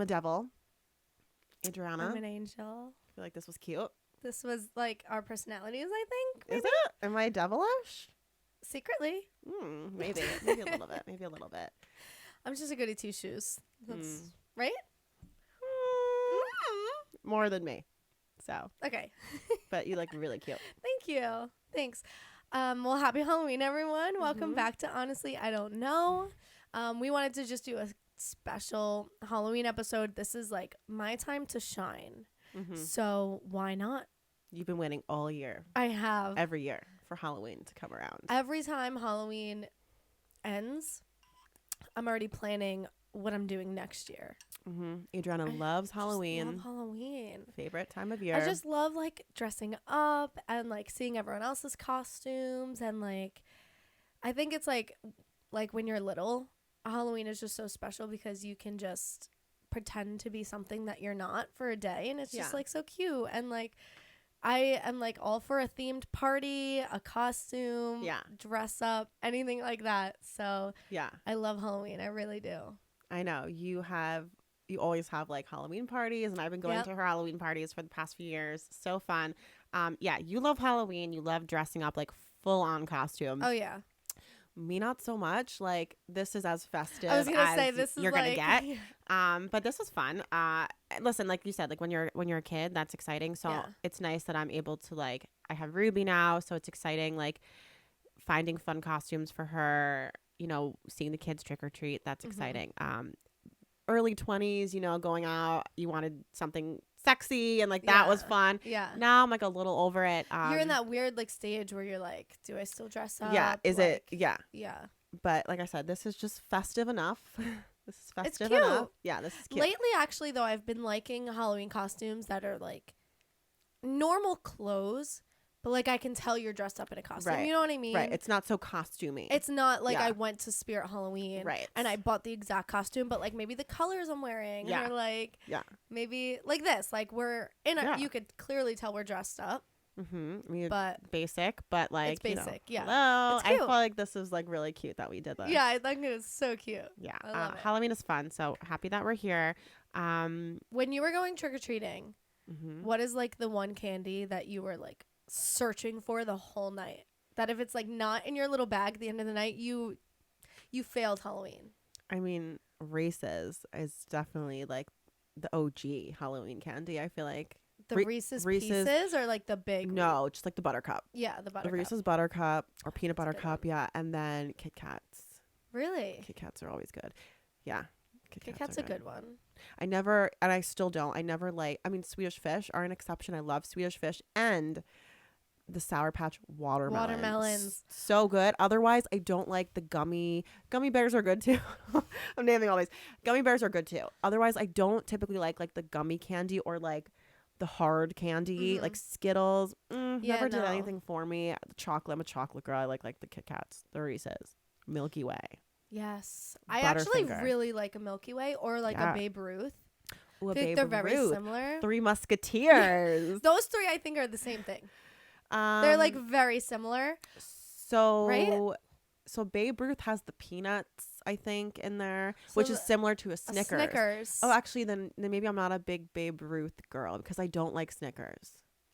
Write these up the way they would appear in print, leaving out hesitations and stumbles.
a devil. Adriana. I'm an angel. I feel like this was cute. This was like our personalities, I think. Maybe? Is it? Am I devilish? Secretly. Maybe. Maybe a little bit. Maybe a little bit. I'm just a goody two shoes. That's right? More than me. So. Okay. But you look really cute. Thank you. Thanks. Well, happy Halloween, everyone. Welcome back to Honestly, I Don't Know. We wanted to just do a special Halloween episode. This is like my time to shine. So why not? You've been waiting all year. I have. Every year for Halloween to come around. Every time Halloween ends, I'm already planning what I'm doing next year. Adriana loves Halloween. Love Halloween. Favorite time of year. I just love like dressing up and like seeing everyone else's costumes, and like I think it's like when you're little, Halloween is just so special because you can just pretend to be something that you're not for a day, and it's just like so cute. And like I am like all for a themed party, a costume, dress up, anything like that. So I love Halloween. I really do. I know you always have like Halloween parties, and I've been going to her Halloween parties for the past few years. So fun. You love Halloween. You love dressing up, like full on costumes. Oh yeah. Me not so much. Like this is as festive I was gonna as say this is you're like, gonna get. But this is fun. Listen, like you said, like when you're a kid, that's exciting. So it's nice that I'm able to like, I have Ruby now, so it's exciting. Like finding fun costumes for her. You know, seeing the kids trick or treat. That's exciting. Early 20s, you know, going out, you wanted something sexy and like that was fun. Yeah. Now I'm like a little over it. You're in that weird like stage where you're like, do I still dress up? Yeah. Is like, it? Yeah. Yeah. But like I said, this is just festive enough. This is festive it's cute. enough. Yeah, this is cute. Lately, actually, though, I've been liking Halloween costumes that are like normal clothes, but like I can tell you're dressed up in a costume. Right. You know what I mean? Right. It's not so costumey. It's not like I went to Spirit Halloween and I bought the exact costume, but like maybe the colors I'm wearing are like maybe like this. Like we're in a you could clearly tell we're dressed up. But basic, but like it's basic. You know, hello. It's cute. I feel like this is like really cute that we did this. Yeah, I think it was so cute. Yeah. I love it. Halloween is fun, so happy that we're here. When you were going trick-or-treating, what is like the one candy that you were like searching for the whole night, that if it's like not in your little bag at the end of the night, you failed Halloween? I mean, Reese's is definitely like the OG Halloween candy. I feel like the Reese's Pieces or like the big just like the Buttercup. Yeah, the Buttercup. The Reese's Buttercup or peanut butter cup. Yeah, and then Kit Kats. Really? Kit Kats are always good. Yeah. Kit Kat's a good one. I never, and I still don't, I never like, I mean, Swedish Fish are an exception. I love Swedish Fish and the Sour Patch watermelons. So good. Otherwise, I don't like the gummy bears are good too. I'm naming all these. Gummy bears are good too. Otherwise, I don't typically like the gummy candy or like the hard candy, like Skittles. Never did anything for me. The chocolate, I'm a chocolate girl. I like the Kit Kats, the Reese's, Milky Way. Yes. I actually really like a Milky Way or like a Babe Ruth. Ooh, I think they're very similar. Three Musketeers. Those three I think are the same thing. They're like very similar. So Babe Ruth has the peanuts, I think, in there, which is similar to a Snickers. Oh, actually, then maybe I'm not a big Babe Ruth girl because I don't like Snickers.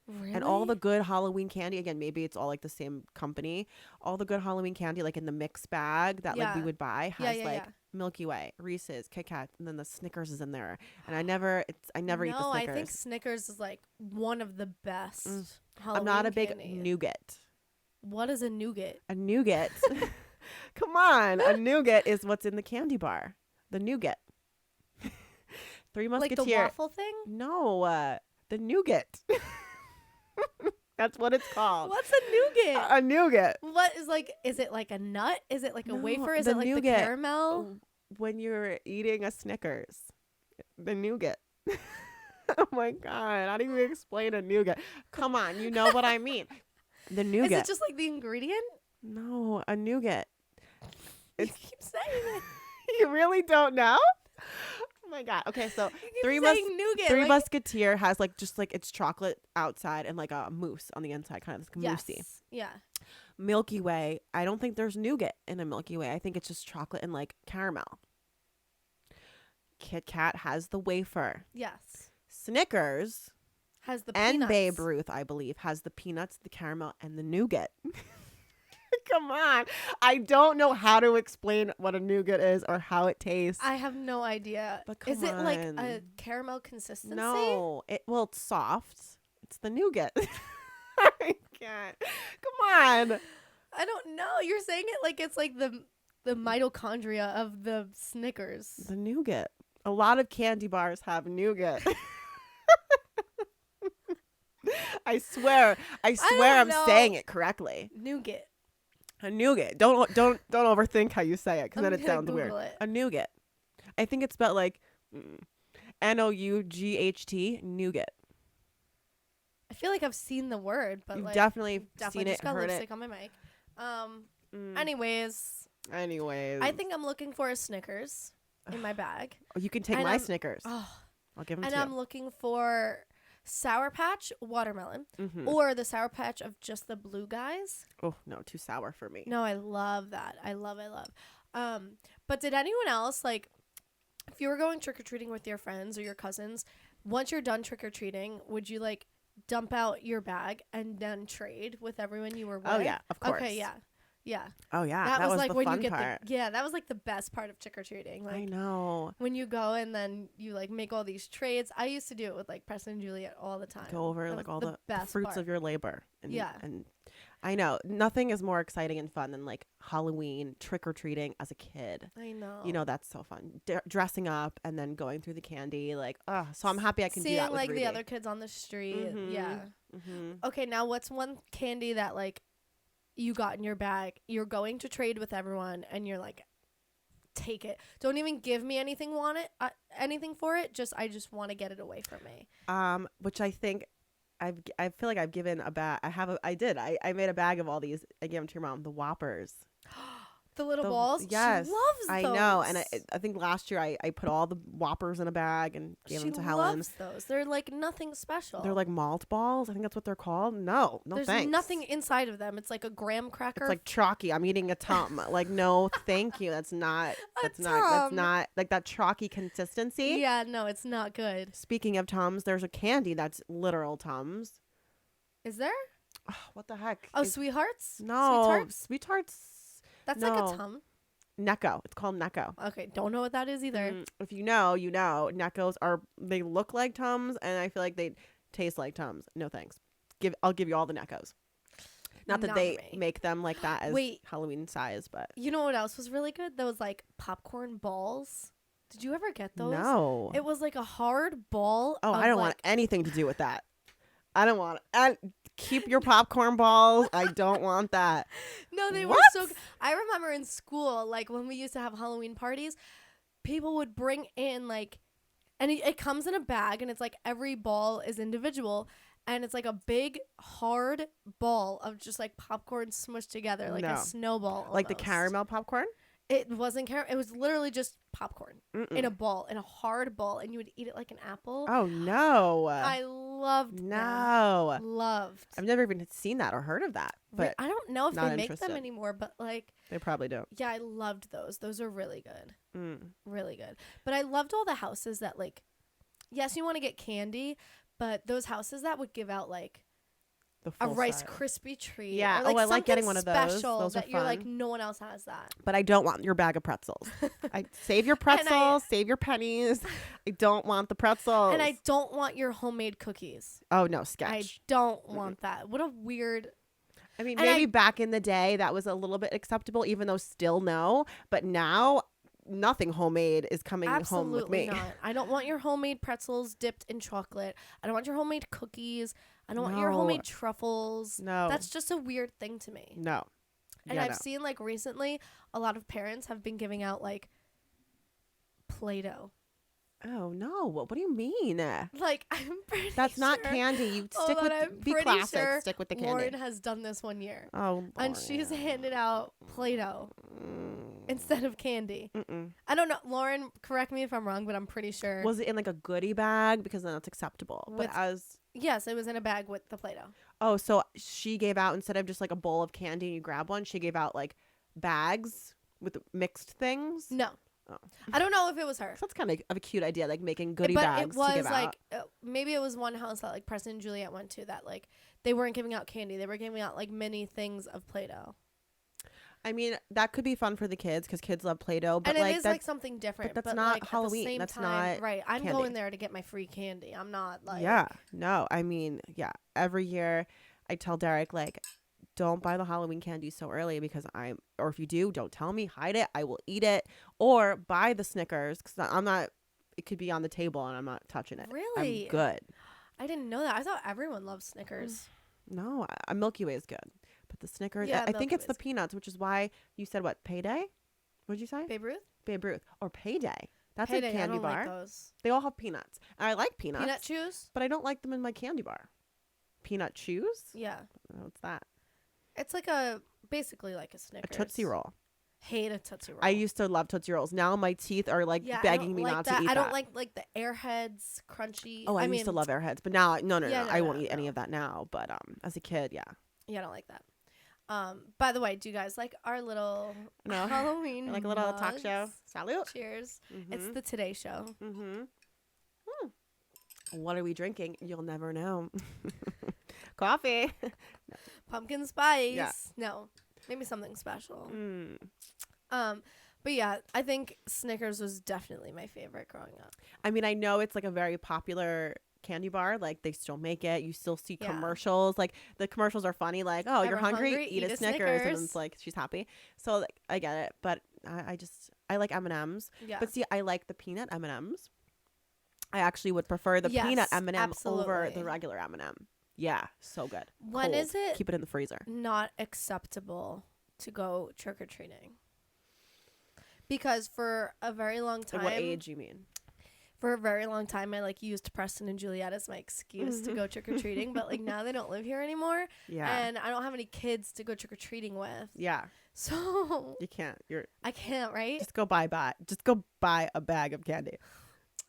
Really? And all the good Halloween candy, again, maybe it's all like the same company. All the good Halloween candy, like in the mix bag that like we would buy, has Milky Way, Reese's, Kit Kat, and then the Snickers is in there. And I never eat the Snickers. No, I think Snickers is like one of the best Halloween I'm not a big candy. nougat. What is a nougat? A nougat. Come on. A nougat is what's in the candy bar. The nougat. Three Musketeers. Like the waffle thing? No, the nougat. That's what it's called. What's a nougat? A nougat. What is like, is it like a nut? Is it like a wafer? Is it like nougat, the caramel? When you're eating a Snickers. The nougat. Oh my God. How do you explain a nougat? Come on. You know what I mean. The nougat. Is it just like the ingredient? No, a nougat. You keep saying it. You really don't know? Oh my God. Okay, so Three Musketeer has like just like it's chocolate outside and like a mousse on the inside, kind of like moussey. Yeah. Milky Way, I don't think there's nougat in a Milky Way. I think it's just chocolate and like caramel. Kit Kat has the wafer. Yes. Snickers Has the and peanuts. Babe Ruth, I believe, has the peanuts, the caramel, and the nougat. Come on. I don't know how to explain what a nougat is or how it tastes. I have no idea. But come is it like on. a caramel consistency? No. It's soft. It's the nougat. I can't. Come on. I don't know. You're saying it like it's like the mitochondria of the Snickers. The nougat. A lot of candy bars have nougat. I swear I'm saying it correctly. Nougat. A nougat. Don't overthink how you say it because then it sounds Google weird. it. A nougat. I think it's spelled like NOUGHT, nougat. I feel like I've seen the word, but You've like definitely seen just it, got heard lipstick it. on my mic. Anyways, I think I'm looking for a Snickers in my bag. Oh, you can take And my I'm- Snickers. Oh, I'll give them and to I'm looking for Sour Patch watermelon you. Mm-hmm. or the Sour Patch of just the blue guys. Oh no, too sour for me. No, I love that. I love. But did anyone else like, if you were going trick or treating with your friends or your cousins, once you're done trick or treating, would you like dump out your bag and then trade with everyone you were with? Oh yeah, of course. Okay, yeah. Oh yeah, That was like the when fun you get part. that was like the best part of trick or treating. I Like know. when you go and then you like make all these trades. I used to do it with like Preston and Juliet all the time. Go over That like was all the best fruits part. of your labor. And, Yeah. And I know nothing is more exciting and fun than like Halloween trick or treating as a kid. I know. You know, that's so fun. Dressing up and then going through the candy. Like, so I'm happy I can seeing do that with like Ruby. the other kids on the street. Mhm. Yeah. Mm-hmm. Okay, now what's one candy that like you got in your bag? You're going to trade with everyone, and you're like, take it. Don't even give me anything. Anything for it? I just want to get it away from me. Which I think I feel like I've given a bag. I made a bag of all these. I gave them to your mom. The Whoppers. The little balls. Yes, she loves I those. know. And I think last year I put all the Whoppers in a bag and gave them to Helen. She loves those. They're like nothing special. They're like malt balls. I think that's what they're called. No, There's thanks. nothing inside of them. It's like a graham cracker. It's like chalky. I'm eating a Tum. Like, no, thank you. That's not like that chalky consistency. Yeah, no, it's not good. Speaking of Tums, there's a candy that's literal Tums. Is there? Oh, what the heck? Oh, Sweethearts? No, Sweethearts. That's no. like a Tum. Necco. It's called Necco. Okay, don't know what that is either. If you know, you know. Neckos they look like Tums, and I feel like they taste like Tums. No thanks. I'll give you all the Neckos. Not that Not they me. make them like that as Wait. Halloween size, but You know what else was really good? Those like popcorn balls. Did you ever get those? no. It was like a hard ball. Oh, of, I don't like, want anything to do with that. I don't want it. Keep your popcorn balls. I don't want that. No, they were What? so good. I remember in school, like when we used to have Halloween parties, people would bring in like, and it comes in a bag, and it's like every ball is individual, and it's like a big hard ball of just like popcorn smushed together, like No. a snowball. Like the almost. caramel popcorn? It wasn't caramel. It was literally just popcorn Mm-mm. in a ball, in a hard ball, and you would eat it like an apple. Oh, no. I loved them. No. Loved. I've never even seen that or heard of that, but I don't know if not they make them interested. anymore, but like, they probably don't. yeah, I loved those. Those are really good. Mm. Really good. But I loved all the houses that like, yes, you want to get candy, but those houses that would give out like The a full Rice size. Krispie treat. Yeah. Or, like, I like getting one something of those. special Those are that you're like, fun. no one else has that. But I don't want your bag of pretzels. I save your pretzels, save your pennies. I don't want the pretzels. And I don't want your homemade cookies. Oh no, I sketch. don't want that. What a weird. I mean, and maybe back in the day that was a little bit acceptable, even though still no. But now, nothing homemade is coming home with me. Absolutely not. I don't want your homemade pretzels dipped in chocolate. I don't want your homemade cookies. I don't want your No. homemade truffles. No. That's just a weird thing to me. No. And Yeah, I've no. seen like recently a lot of parents have been giving out like Play-Doh. Oh no! What do you mean? Like I'm pretty That's not sure- candy. You Hold stick on, with I'm be pretty classic. sure Stick with the candy. Lauren has done this one year. Oh, And she's Lauren. handed out Play-Doh instead of candy. Mm-mm. I don't know. Lauren, correct me if I'm wrong, but I'm pretty sure. Was it in like a goodie bag? Because then that's acceptable. With- But as Yes, it was in a bag with the Play-Doh. oh, so she gave out instead of just like a bowl of candy and you grab one, she gave out like bags with mixed things. No. Oh. I don't know if it was her. So that's kind of a cute idea, like making goodie But bags it was to give like out. maybe it was one house that like Preston and Juliet went to that like they weren't giving out candy. They were giving out like mini things of Play-Doh. I mean, that could be fun for the kids because kids love Play-Doh. But and like it is like something different. But that's but not like, Halloween. At the same That's time, not right. I'm candy. going there to get my free candy. I'm not like Yeah, no. I mean, yeah. Every year, I tell Derek like, don't buy the Halloween candy so early because or if you do, don't tell me. Hide it. I will eat it. Or buy the Snickers because I'm not. It could be on the table and I'm not touching it. Really? I'm good. I didn't know that. I thought everyone loved Snickers. No, Milky Way is good, but the Snickers. Yeah, I think Milky it's the Way's peanuts, which is why you said what Payday. What did you say? Babe Ruth? Babe Ruth or Payday. That's Payday, a candy I don't bar. like those. They all have peanuts. And I like peanuts. Peanut chews? But I don't like them in my candy bar. Peanut chews? Yeah. What's that? It's like basically like a Snickers. A Tootsie Roll. Hate a Tootsie Roll. I used to love Tootsie Rolls. Now my teeth are like begging me not to eat that. I don't like the Airheads crunchy. Oh, I used to love Airheads, but now no, I won't eat any no. of that now. But as a kid, yeah. Yeah, I don't like that. By the way, do you guys like our little Halloween like a little mugs? talk show? Salute. Cheers. Mm-hmm. It's the Today Show. Mm-hmm. What are we drinking? You'll never know. Coffee. Pumpkin spice. Yeah. No, maybe something special. Mm. But yeah, I think Snickers was definitely my favorite growing up. I mean, I know it's like a very popular candy bar. Like they still make it. You still see Yeah. commercials. Like the commercials are funny. Like, oh, you're Everyone hungry, eat a Snickers. And it's like she's happy. So like I get it. But I like M&Ms. Yeah. But see, I like the peanut M&Ms. I actually would prefer the peanut M&M over the regular M&M. Yeah, so good. When Cold. is it Keep it in the freezer. not acceptable to go trick-or-treating? Because for a very long time... Like what age you mean? For a very long time, I like used Preston and Juliet as my excuse to go trick-or-treating. But like now they don't live here anymore. Yeah. And I don't have any kids to go trick-or-treating with. Yeah. So... You can't. I can't, right? Just go buy a bag of candy.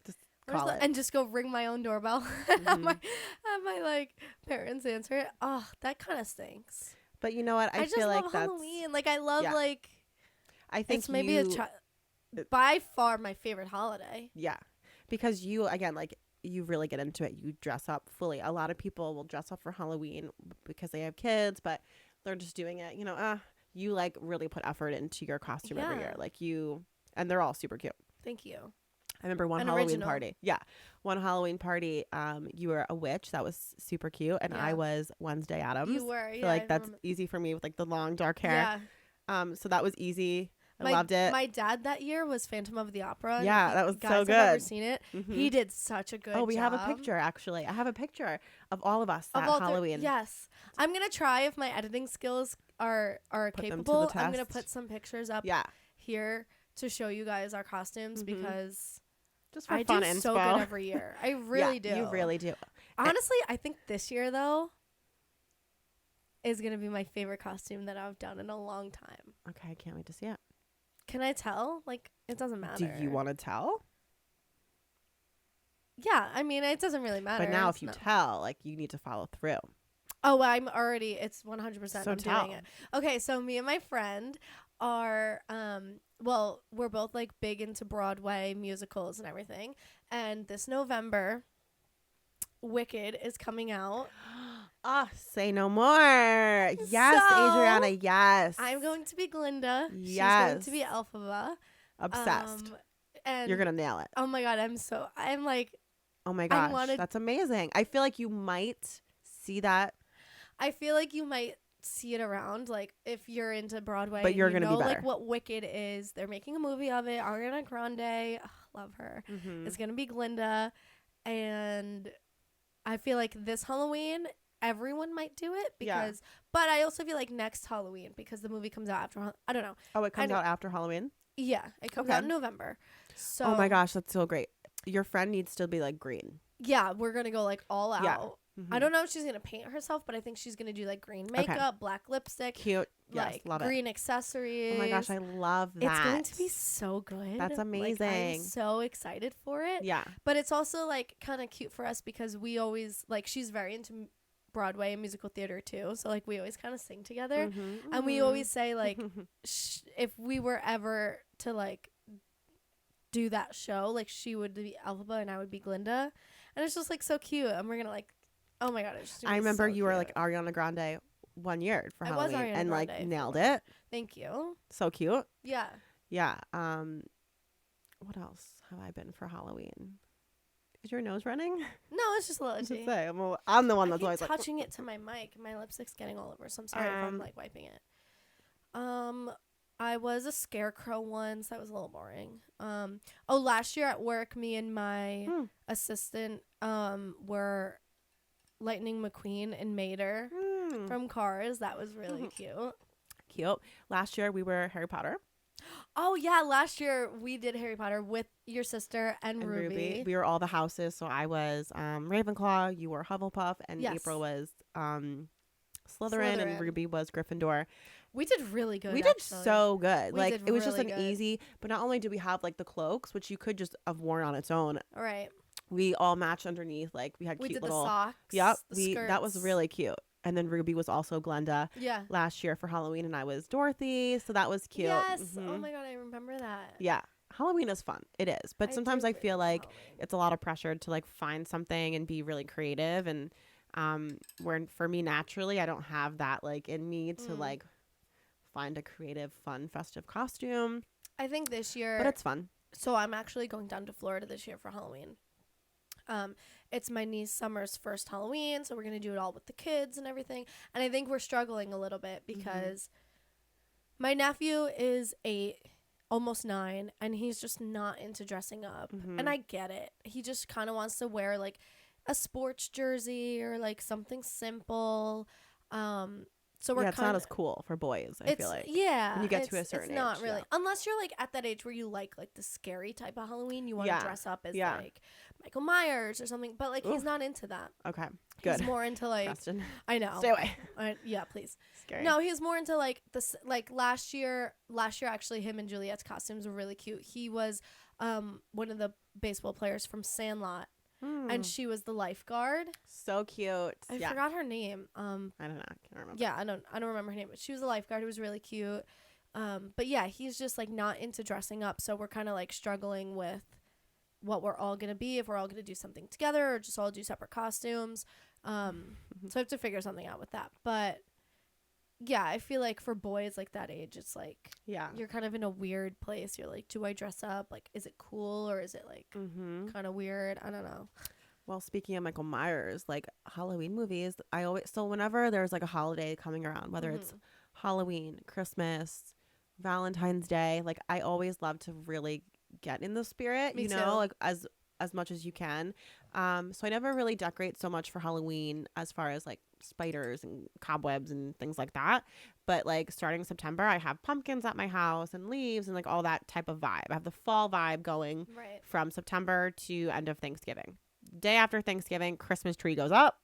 Just call it. And just go ring my own doorbell and have my like parents answer it. Oh, that kind of stinks. But you know what? I just feel love like that's Halloween. Like I love like. I think it's maybe by far my favorite holiday. Yeah, because you again like you really get into it. You dress up fully. A lot of people will dress up for Halloween because they have kids, but they're just doing it. You know, you like really put effort into your costume every year. Like and they're all super cute. Thank you. I remember one Halloween party. Yeah. One Halloween party, you were a witch. That was super cute. And I was Wednesday Addams. You were, I feel like that's easy for me with like the long dark hair. Yeah. So that was easy. I loved it. My dad that year was Phantom of the Opera. Yeah, that was so good. I've never seen it. Mm-hmm. He did such a good job. We have a picture actually. I have a picture of all of us that Halloween. Yes. I'm going to try if my editing skills are capable. I'm going to put some pictures up here to show you guys our costumes because just for fun do so good every year. I really do. You really do. Honestly, I think this year though is going to be my favorite costume that I've done in a long time. Okay, I can't wait to see it. Can I tell? Like, it doesn't matter. Do you want to tell? Yeah, I mean, it doesn't really matter. But now if you tell, like, you need to follow through. Oh, it's 100% I'm doing it. Okay, so me and my friend are, we're both, like, big into Broadway musicals and everything. And this November, Wicked is coming out. Say no more. Yes, so, Adriana, yes. I'm going to be Glinda. Yes. She's going to be Elphaba. Obsessed. And you're going to nail it. Oh my God, I'm like. Oh my gosh, that's amazing. I feel like you might see that. I feel like you might see it around, like, if you're into Broadway. But you're going to be better. Like, what Wicked is. They're making a movie of it. Ariana Grande. Love her. Mm-hmm. It's going to be Glinda. And I feel like this Halloween, everyone might do it because, but I also feel like next Halloween because the movie comes out after, I don't know. Oh, it comes out after Halloween? Yeah, it comes out in November. So. Oh my gosh, that's so great. Your friend needs to be like green. Yeah, we're going to go like all out. Yeah. Mm-hmm. I don't know if she's going to paint herself, but I think she's going to do like green makeup, black lipstick. Cute. Yes, like love green it. accessories. Oh my gosh, I love that. It's going to be so good. That's amazing. Like, I'm so excited for it. Yeah. But it's also like kind of cute for us because we always like she's very into Broadway and musical theater too. So like we always kind of sing together. And we always say like if we were ever to like do that show. Like, she would be Elphaba and I would be Glinda. And it's just, like, so cute. And we're going to, like, oh, my God. It's just I remember so you were, cute. like, Ariana Grande one year for Halloween. Was Ariana and, Grande like, nailed it. Thank you. So cute. Yeah. Yeah. What else have I been for Halloween? Is your nose running? No, it's just a little itchy. I'm the one that's always touching it to my mic. My lipstick's getting all over, so I'm sorry if I'm, like, wiping it. I was a scarecrow once. That was a little boring. Last year at work, me and my assistant were Lightning McQueen and Mater from Cars. That was really cute. Cute. Last year we were Harry Potter. Oh yeah, last year we did Harry Potter with your sister and Ruby. We were all the houses. So I was Ravenclaw, you were Hufflepuff, and April was Slytherin, and Ruby was Gryffindor. We did really good. We did so good. Like, it was just an easy, but not only do we have, like, the cloaks, which you could just have worn on its own. All right. We all matched underneath. Like, we had cute little the socks. Yep. That was really cute. And then Ruby was also Glenda. Yeah. Last year for Halloween, and I was Dorothy, so that was cute. Yes. Oh my God, I remember that. Yeah. Halloween is fun. It is. But sometimes I feel like it's a lot of pressure to, like, find something and be really creative, and where for me naturally I don't have that, like, in me to like find a creative, fun, festive costume. I think this year, but it's fun. So I'm actually going down to Florida this year for Halloween. It's my niece Summer's first Halloween, so we're gonna do it all with the kids and everything. And I think we're struggling a little bit because my nephew is 8, almost 9, and he's just not into dressing up. And I get it. He just kind of wants to wear, like, a sports jersey or, like, something simple. So we're it's not as cool for boys, I feel like. Yeah. When you get to a certain age. It's not really. Yeah. Unless you're, like, at that age where you like the scary type of Halloween. You want to dress up as, like, Michael Myers or something. But, like, he's not into that. Okay. Good. He's more into, like... Justin. I know. Stay away. Yeah, please. Scary. No, he's more into, like, this... Like, last year, actually, him and Juliet's costumes were really cute. He was one of the baseball players from Sandlot. And she was the lifeguard. So cute. I forgot her name. I don't know. I can't remember. Yeah, I don't remember her name, but she was the lifeguard. It was really cute. But yeah, he's just, like, not into dressing up, so we're kind of, like, struggling with what we're all gonna be, if we're all gonna do something together or just all do separate costumes. So I have to figure something out with that. But yeah, I feel like for boys, like, that age, it's like, you're kind of in a weird place. You're like, do I dress up? Like, is it cool or is it, like, kind of weird? I don't know. Well, speaking of Michael Myers, like, Halloween movies, whenever there's, like, a holiday coming around, whether it's Halloween, Christmas, Valentine's Day, like, I always love to really get in the spirit, Me too. like, as much as you can. So I never really decorate so much for Halloween as far as, like, spiders and cobwebs and things like that. But, like, starting September, I have pumpkins at my house and leaves and, like, all that type of vibe. I have the fall vibe going from September to end of Thanksgiving. Day after Thanksgiving, Christmas tree goes up.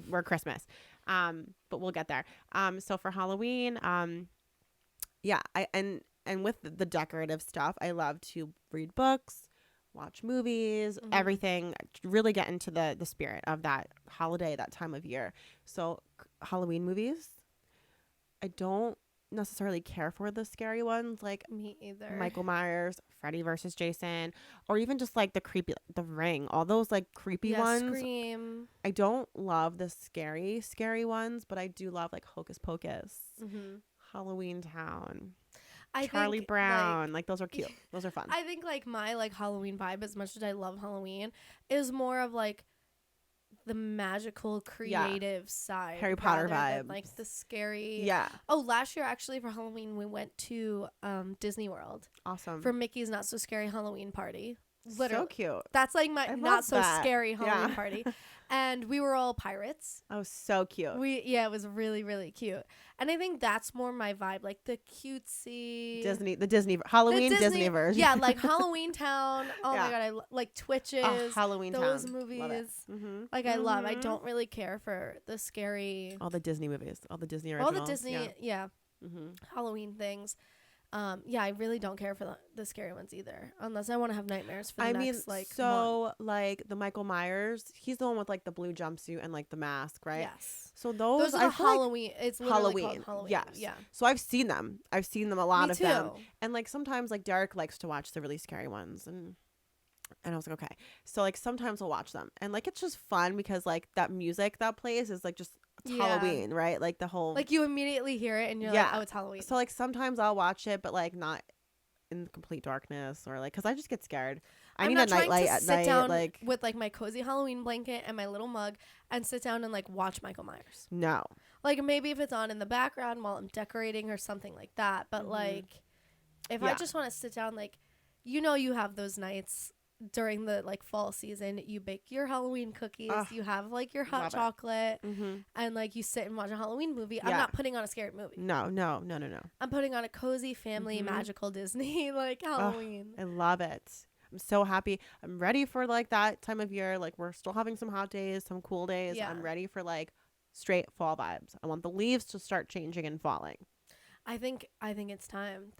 We're Christmas. But we'll get there. So for Halloween, and with the decorative stuff, I love to read books, watch movies, everything, really get into the spirit of that holiday, that time of year. So Halloween movies, I don't necessarily care for the scary ones, like me either. Michael Myers, Freddy versus Jason, or even just like the creepy, The Ring, all those like creepy ones. Scream. I don't love the scary ones, but I do love like Hocus Pocus, Halloween Town. Charlie Brown, like those are cute. Those are fun. I think like my like Halloween vibe, as much as I love Halloween, is more of like the magical creative side. Harry Potter vibes. Like the scary. Yeah. Oh, last year actually for Halloween we went to Disney World. Awesome. For Mickey's Not So Scary Halloween party. Literally. So cute. That's like my not so scary Halloween party. And we were all pirates. Oh, so cute. It was really, really cute. And I think that's more my vibe, like the cutesy Halloween Disney version. Yeah, like Halloween Town. Oh my God, I like Twitches. Halloween those Town. movies. Like I love. I don't really care for the scary. All the Disney movies, all the Disney originals. Halloween things. Yeah, I really don't care for the scary ones either, unless I want to have nightmares for the next like so month. like the Michael Myers, he's the one with like the blue jumpsuit and like the mask, right? Yes. So those are the I feel like Halloween. It's literally called Halloween. Yes. Yeah. So I've seen them. I've seen them, a lot Me of too. them. And like sometimes like Derek likes to watch the really scary ones, and I was like, okay. So like sometimes I'll watch them, and like it's just fun because like that music that plays is like just Halloween, right? Like the whole like you immediately hear it and you're like, oh, it's Halloween. So like sometimes I'll watch it, but like not in complete darkness, or like because I just get scared. I need a nightlight at night, down like with like my cozy Halloween blanket and my little mug and sit down and like watch Michael Myers. No. Like maybe if it's on in the background while I'm decorating or something like that, but like if I just want to sit down, like you have those nights during the like fall season, you bake your Halloween cookies, you have like your hot chocolate, and like you sit and watch a Halloween movie. I'm not putting on a scary movie. No. I'm putting on a cozy family magical Disney like Halloween. I love it. I'm so happy. I'm ready for like that time of year. Like we're still having some hot days, some cool days. I'm ready for like straight fall vibes. I want the leaves to start changing and falling. I think it's time.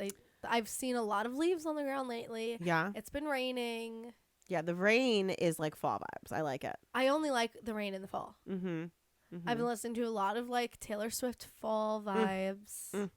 I've seen a lot of leaves on the ground lately. Yeah. It's been raining. Yeah, the rain is like fall vibes. I like it. I only like the rain in the fall. I've been listening to a lot of like Taylor Swift fall vibes.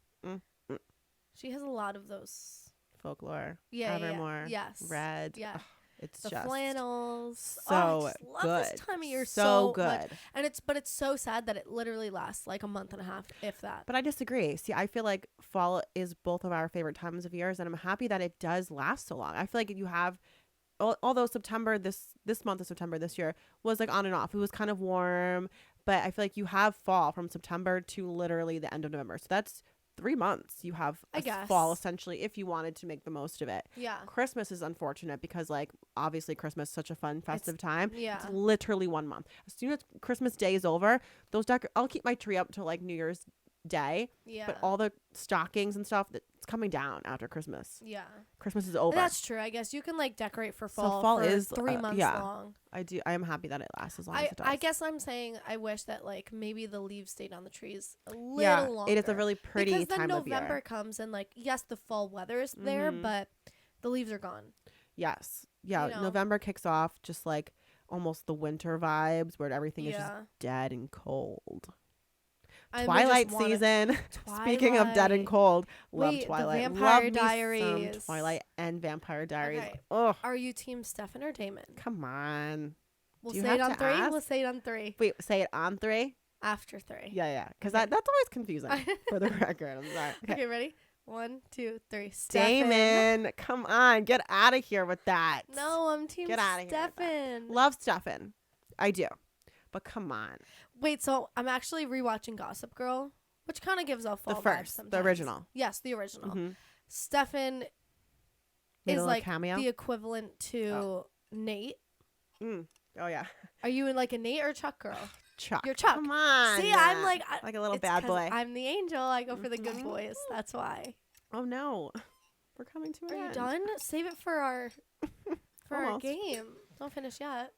She has a lot of those. Folklore. Yeah. Evermore. Yes. Red. Yeah. Ugh, it's the just flannels. So I just love good. this time of year so good. much. And it's so sad that it literally lasts like a month and a half, if that. But I disagree. See, I feel like fall is both of our favorite times of years, and I'm happy that it does last so long. I feel like you have, although September, this month of September this year was like on and off. It was kind of warm, but I feel like you have fall from September to literally the end of November. So that's 3 months you have fall essentially, if you wanted to make the most of it. Yeah. Christmas is unfortunate because like obviously Christmas is such a fun festive time. Yeah. It's literally 1 month. As soon as Christmas Day is over, I'll keep my tree up till like New Year's Day. Yeah. But all the stockings and stuff, it's coming down after Christmas. Yeah. Christmas is over. That's true. I guess you can like decorate for fall. So fall for is 3 months long. I am happy that it lasts as long as it does. I guess I'm saying I wish that like maybe the leaves stayed on the trees a little longer. It is a really pretty because time then of year. November comes and like yes, the fall weather is there, but the leaves are gone. Yes. Yeah. November kicks off just like almost the winter vibes where everything is just dead and cold. Twilight season. Speaking of dead and cold, love Twilight. The Vampire love Diaries. Some Twilight and Vampire Diaries. Okay. Oh, are you team Stefan or Damon? come on. We'll say it on 3. Ask? We'll say it on 3. Wait, say it on 3? After 3. Yeah. Because that's always confusing for the record. I'm sorry. Okay, ready? 1, 2, 3. Damon, come on, get out of here with that. No, I'm team Stefan. Love Stefan. I do. But come on. Wait, so I'm actually rewatching Gossip Girl, which kind of gives off fall vibes sometimes. The original. Yes, the original. Stefan is like the equivalent to Nate. Oh yeah. Are you in like a Nate or Chuck girl? Chuck. You're Chuck. Come on. See, I'm like a little bad boy. I'm the angel. I go for the good boys. That's why. Oh no, we're coming to an end. Are you done? Save it for our our game. Don't finish yet.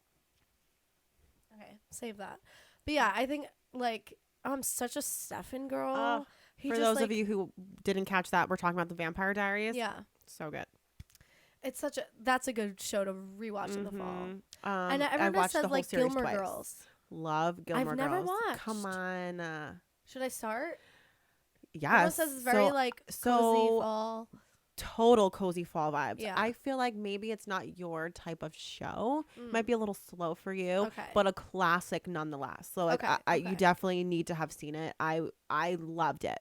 Okay, save that. But yeah, I think like I'm such a Stefan girl. For those of you who didn't catch that, we're talking about the Vampire Diaries. Yeah, so good. It's that's a good show to rewatch in the fall. And I everyone watched says the whole like series Gilmore twice. Girls. Love Gilmore Girls. I've never watched. Come on. Should I start? Yes. Everyone says it's very like cozy fall. Total cozy fall vibes. Yeah. I feel like maybe it's not your type of show. Might be a little slow for you, okay, but a classic nonetheless. So like you definitely need to have seen it. I loved it.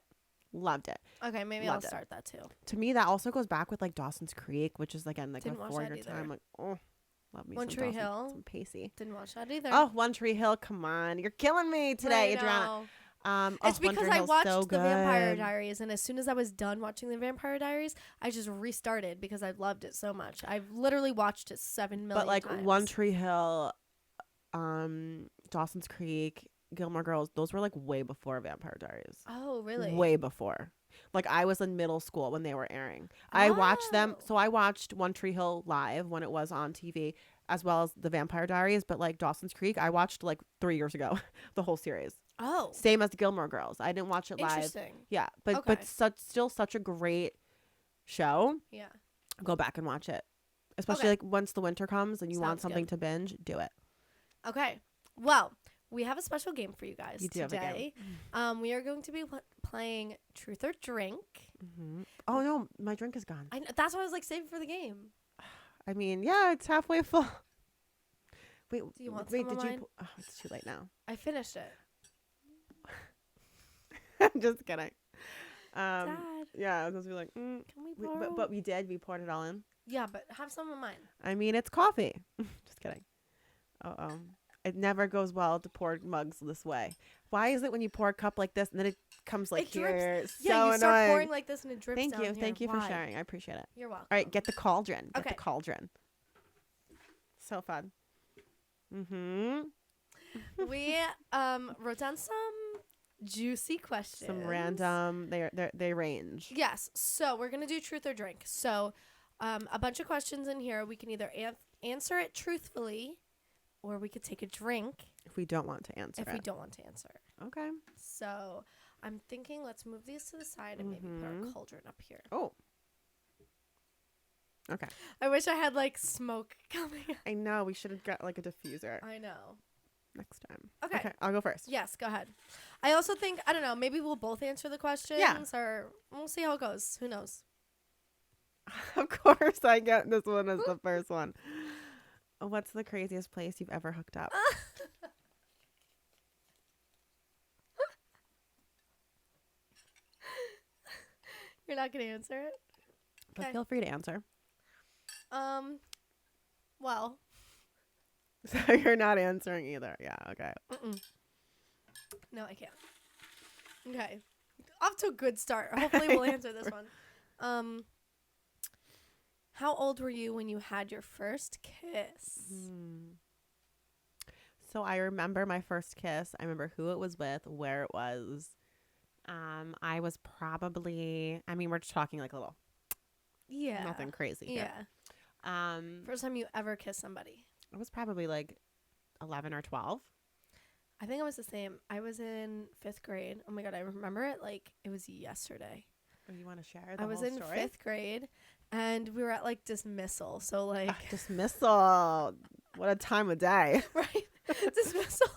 Loved it. Okay, maybe I'll start that too. To me, that also goes back with like Dawson's Creek, which is again like Didn't before your time. Like, love me One some Tree Dawson, Hill. some Pacey. Didn't watch that either. Oh, One Tree Hill. Come on, you're killing me today, Adriana. It's because I watched the Vampire Diaries, and as soon as I was done watching the Vampire Diaries, I just restarted because I loved it so much. I've literally watched it 7 million times. But like One Tree Hill, Dawson's Creek, Gilmore Girls, those were like way before Vampire Diaries. Oh, really? Way before. Like I was in middle school when they were airing. I watched them. So I watched One Tree Hill live when it was on TV, as well as the Vampire Diaries. But like Dawson's Creek, I watched like 3 years ago, the whole series. Oh. Same as Gilmore Girls. I didn't watch it live. Interesting. Yeah, but still such a great show, Yeah. go back and watch it. Especially like once the winter comes and you want something to binge, do it. Okay. Well, we have a special game for you guys today. Have a game. We are going to be playing Truth or Drink. Mm-hmm. Oh no, my drink is gone. That's why I was like saving for the game. I mean, yeah, it's halfway full. Wait, do you want some of mine? Oh, it's too late now. I finished it. I'm just kidding. Dad. Yeah, I was supposed to be like, can we borrow? But we did. We poured it all in. Yeah, but have some of mine. I mean, it's coffee. Just kidding. It never goes well to pour mugs this way. Why is it when you pour a cup like this and then it comes like here? So you start annoying. pouring like this and it drips Thank down you. here. Thank you Why? for sharing. I appreciate it. You're welcome. All right, get the cauldron. Get okay. the cauldron. So fun. Mm-hmm. We wrote down some juicy questions. Some random. They range. Yes. So we're gonna do truth or drink. So, a bunch of questions in here. We can either answer it truthfully, or we could take a drink if we don't want to answer. If we don't want to answer. Okay. So I'm thinking let's move these to the side and maybe put our cauldron up here. Oh. Okay. I wish I had like smoke coming. I know. We should have got like a diffuser. I know. Next time. Okay. I'll go first. Yes, go ahead. I also think, I don't know, maybe we'll both answer the questions or we'll see how it goes. Who knows? Of course I get this one as the first one. What's the craziest place you've ever hooked up? You're not going to answer it? But feel free to answer. Well. So you're not answering either. Yeah, okay. No, I can't. Okay. Off to a good start. Hopefully we'll answer this one. How old were you when you had your first kiss? So I remember my first kiss. I remember who it was with, where it was. I was probably, we're just talking like a little. Yeah. Nothing crazy here. Yeah. First time you ever kissed somebody? I was probably like 11 or 12. I think I was the same. I was in 5th grade. Oh my God, I remember it like it was yesterday. Oh, you want to share the whole story? I was in 5th grade and we were at like dismissal. So like dismissal. What a time of day. Right? Dismissal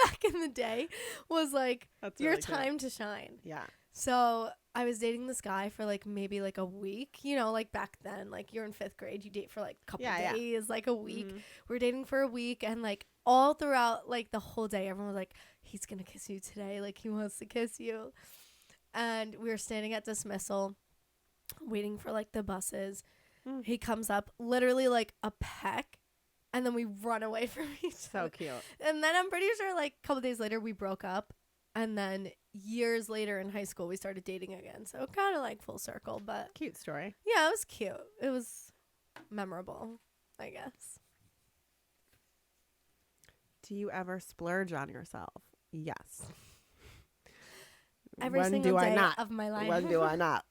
back in the day was like your time to shine. Yeah. So I was dating this guy for like maybe like a week, you know, like back then, like you're in 5th grade, you date for like a couple days, like a week. Mm-hmm. We're dating for a week and like all throughout like the whole day, everyone was like, he's going to kiss you today. Like he wants to kiss you. And we were standing at dismissal waiting for like the buses. He comes up literally like a peck and then we run away from each other. So cute. And then I'm pretty sure like a couple days later we broke up. And then years later in high school, we started dating again. So kind of like full circle, but cute story. Yeah, it was cute. It was memorable, I guess. Do you ever splurge on yourself? Yes. Every single day of my life. When do I not?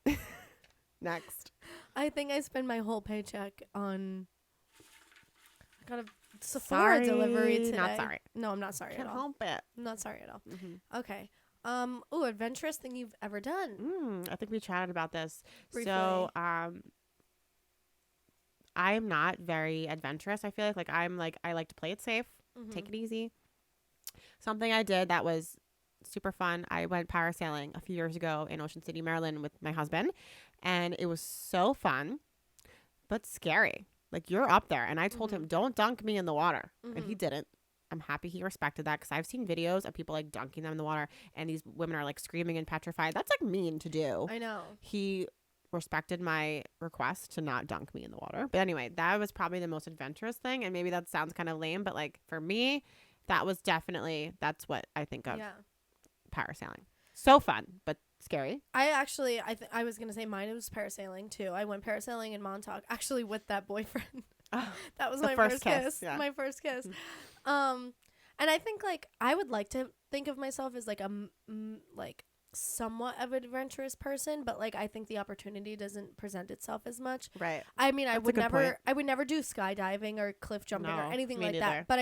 Next. I think I spend my whole paycheck on. I got a Sephora delivery today. Not sorry. No, I'm not sorry at all. Can't help it. I'm not sorry at all. Mm-hmm. Okay. Adventurous thing you've ever done. I think we chatted about this. Briefly. So, I am not very adventurous. I feel like I like to play it safe, take it easy. Something I did that was super fun. I went parasailing a few years ago in Ocean City, Maryland with my husband, and it was so fun, but scary. Like, you're up there. And I told him, don't dunk me in the water. And he didn't. I'm happy he respected that because I've seen videos of people like dunking them in the water and these women are like screaming and petrified. That's like mean to do. I know. He respected my request to not dunk me in the water. But anyway, that was probably the most adventurous thing. And maybe that sounds kind of lame, but like for me, that's what I think of parasailing. So fun, but scary. I was going to say mine was parasailing too. I went parasailing in Montauk actually with that boyfriend. Oh, that was my first kiss. Yeah. My first kiss. And I think like I would like to think of myself as like a like somewhat of an adventurous person, but like I think the opportunity doesn't present itself as much. Right. I mean, I would never do skydiving or cliff jumping or anything like that. But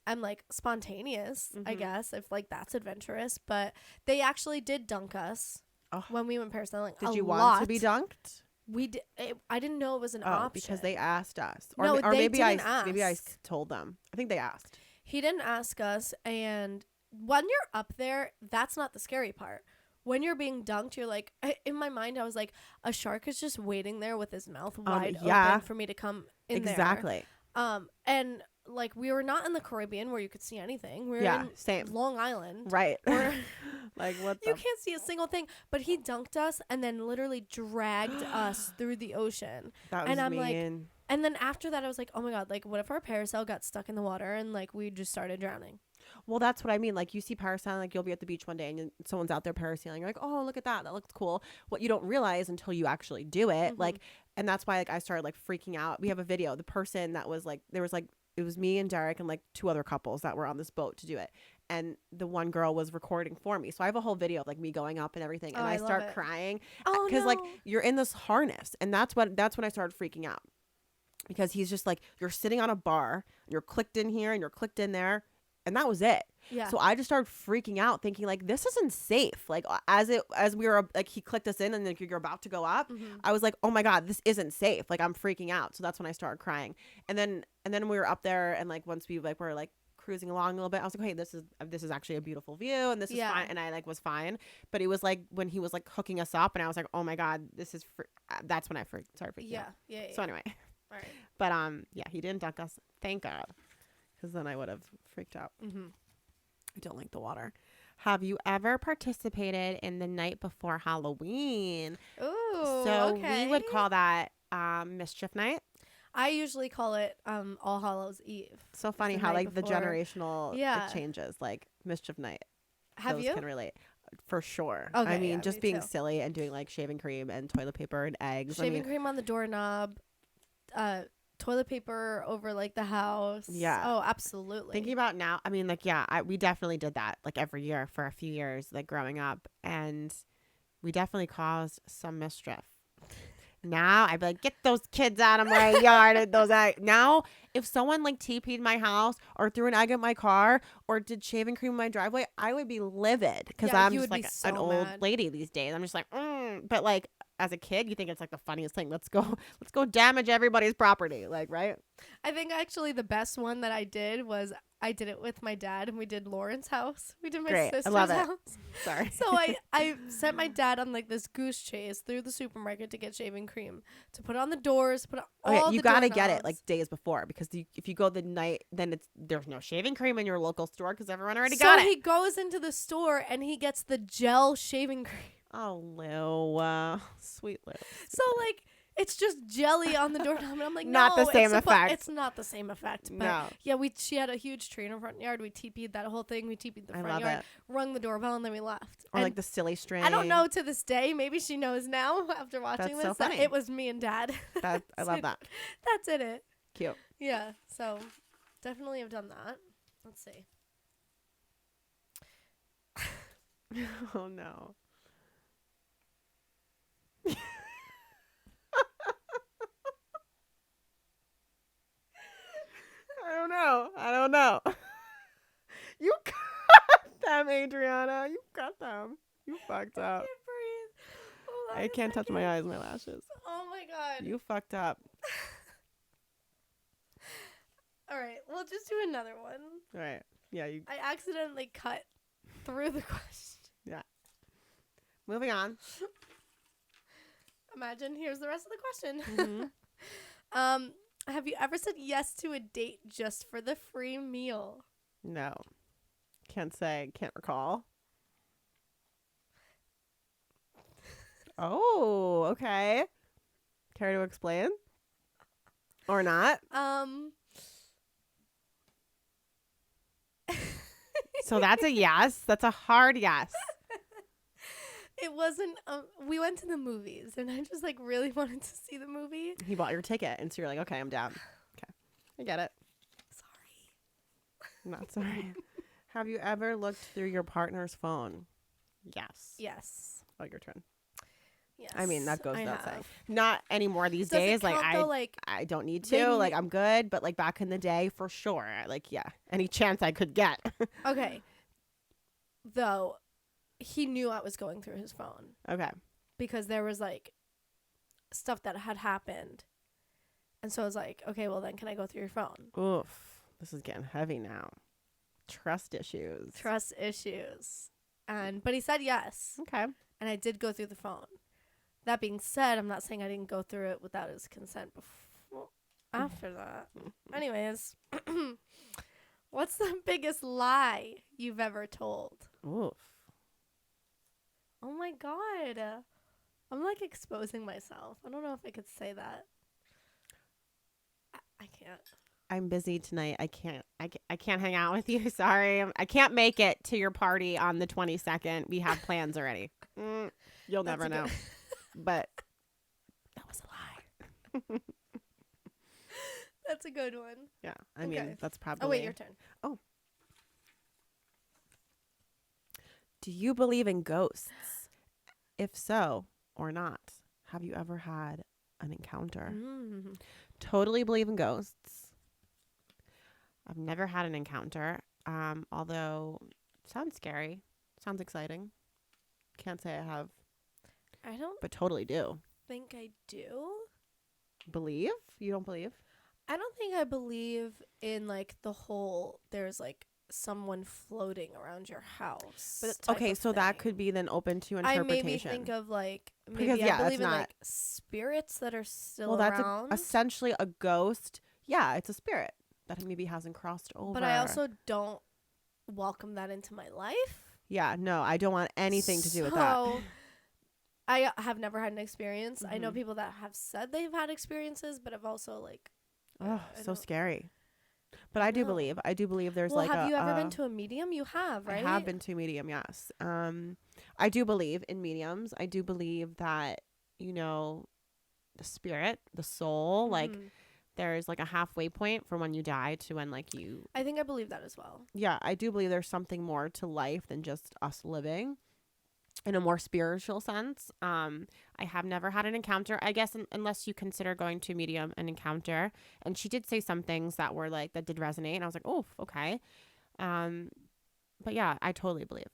I'm like spontaneous, I guess, if like that's adventurous. But they actually did dunk us Oh. when we went parasailing. Did you want to be dunked? I didn't know it was an option because they asked us, or maybe I told them. I think they asked. He didn't ask us, and when you're up there, that's not the scary part. When you're being dunked, you're like, in my mind, I was like, a shark is just waiting there with his mouth wide open for me to come in there. Exactly. And like we were not in the Caribbean where you could see anything. We were in Long Island. Right. Like what? You can't see a single thing. But he dunked us and then literally dragged us through the ocean. That was and I'm mean. like, and then after that, I was like, oh my God, like what if our parasail got stuck in the water and like we just started drowning? Well, that's what I mean. Like you see parasailing, like you'll be at the beach one day and someone's out there parasailing. You're like, oh, look at that. That looks cool. What you don't realize until you actually do it, like, and that's why like I started like freaking out. We have a video. The person that was like, it was me and Derek and like 2 other couples that were on this boat to do it. And the one girl was recording for me. So I have a whole video of like me going up and everything. And I start crying because like you're in this harness. And that's when I started freaking out, because he's just like, you're sitting on a bar and you're clicked in here and you're clicked in there. And that was it. Yeah. So I just started freaking out, thinking like, this isn't safe. Like as we were like, he clicked us in and then you're about to go up. I was like, oh my God, this isn't safe. Like I'm freaking out. So that's when I started crying. And then we were up there, and like once we like were like cruising along a little bit, I was like, hey, this is actually a beautiful view, and this is fine. And I like was fine. But it was like when he was like hooking us up, and I was like, oh my God, this is that's when I started freaking out. Yeah. So anyway. All right. But he didn't dunk us. Thank God. Because then I would have freaked out. I don't like the water. Have you ever participated in the night before Halloween? Ooh, so we would call that mischief night. I usually call it All Hallows Eve. So funny how like before. The generational it changes. Like mischief night. Have you? Can relate. For sure. Okay, I mean, just being silly and doing like shaving cream and toilet paper and eggs. Shaving cream on the doorknob. Toilet paper over like the house. Yeah. Oh, absolutely. Thinking about now, I mean, like, we definitely did that like every year for a few years, like growing up, and we definitely caused some mischief. Now I'd be like, get those kids out of my yard and those eggs. Now, if someone like TP'd my house or threw an egg at my car or did shaving cream in my driveway, I would be livid, because I'm just like an old lady these days. I'm just like, but like as a kid, you think it's like the funniest thing. Let's go damage everybody's property, like, right? I think actually the best one that I did was I did it with my dad, and we did Lauren's house. We did my sister's house. Sorry. So I sent my dad on like this goose chase through the supermarket to get shaving cream, to put on the doors, put on all you gotta get it like days before, because if you go the night, then there's no shaving cream in your local store because everyone already got it. So he goes into the store and he gets the gel shaving cream. Oh, Lou. Sweet Lou. So like, it's just jelly on the doorknob, and I'm like, not the same effect. It's not the same effect. But no. Yeah, she had a huge tree in her front yard. We TP'd that whole thing. We TP'd the front yard, rung the doorbell, and then we left. Or like the silly string. I don't know to this day. Maybe she knows now after watching this. So funny. That it was me and Dad. I love that. That's it. Cute. Yeah. So definitely have done that. Let's see. Oh no. I don't know. You got them, Adriana. You got them. You fucked up. I can't breathe. I can't touch my eyes, my lashes. Oh my God. You fucked up. All right. We'll just do another one. All right. Yeah. I accidentally cut through the question. Yeah. Moving on. Imagine here's the rest of the question. Mm-hmm. Have you ever said yes to a date just for the free meal? No. Can't recall. Oh, okay. Care to explain? Or not? So that's a yes. That's a hard yes. It wasn't, we went to the movies, and I just, like, really wanted to see the movie. He bought your ticket, and so you're like, okay, I'm down. Okay. I get it. Sorry. I'm not sorry. Have you ever looked through your partner's phone? Yes. Yes. Oh, your turn. Yes. I mean, that goes without saying. Not anymore these days. Count, I don't need to. Like, I'm good. But, like, back in the day, for sure. Like, yeah. Any chance I could get. Okay. Though, he knew I was going through his phone. Okay. Because there was like stuff that had happened. And so I was like, okay, well then can I go through your phone? Oof. This is getting heavy now. Trust issues. But he said yes. Okay. And I did go through the phone. That being said, I'm not saying I didn't go through it without his consent before. After that. Anyways, what's the biggest lie you've ever told? Oof. Oh my God. I'm like exposing myself. I don't know if I could say that. I can't. I'm busy tonight. I can't hang out with you. Sorry. I can't make it to your party on the 22nd. We have plans already. You'll never know. But that was a lie. That's a good one. Yeah. I mean, that's probably. Oh, wait, your turn. Oh. Do you believe in ghosts? If so or not, have you ever had an encounter? Totally believe in ghosts. I've never had an encounter. Although it sounds scary. Sounds exciting. Can't say I have. I don't. But totally do. Think I do. Believe? You don't believe? I don't think I believe in like the whole there's like someone floating around your house. But okay, so that could be then open to interpretation. I maybe think of like maybe because, I believe in like spirits that are still around. That's essentially a ghost. Yeah, it's a spirit that maybe hasn't crossed over. But I also don't welcome that into my life. Yeah, no, I don't want anything to do with that. I have never had an experience. I know people that have said they've had experiences, but I've also like oh, so scary. But I do believe. I do believe there's like have you ever been to a medium? You have, right? I have been to a medium, yes. I do believe in mediums. I do believe that, you know, the spirit, the soul, like there's like a halfway point from when you die to when like you. I think I believe that as well. Yeah, I do believe there's something more to life than just us living. In a more spiritual sense. I have never had an encounter, I guess, unless you consider going to a medium an encounter. And she did say some things that were like, that did resonate. And I was like, oh, okay. But yeah, I totally believe.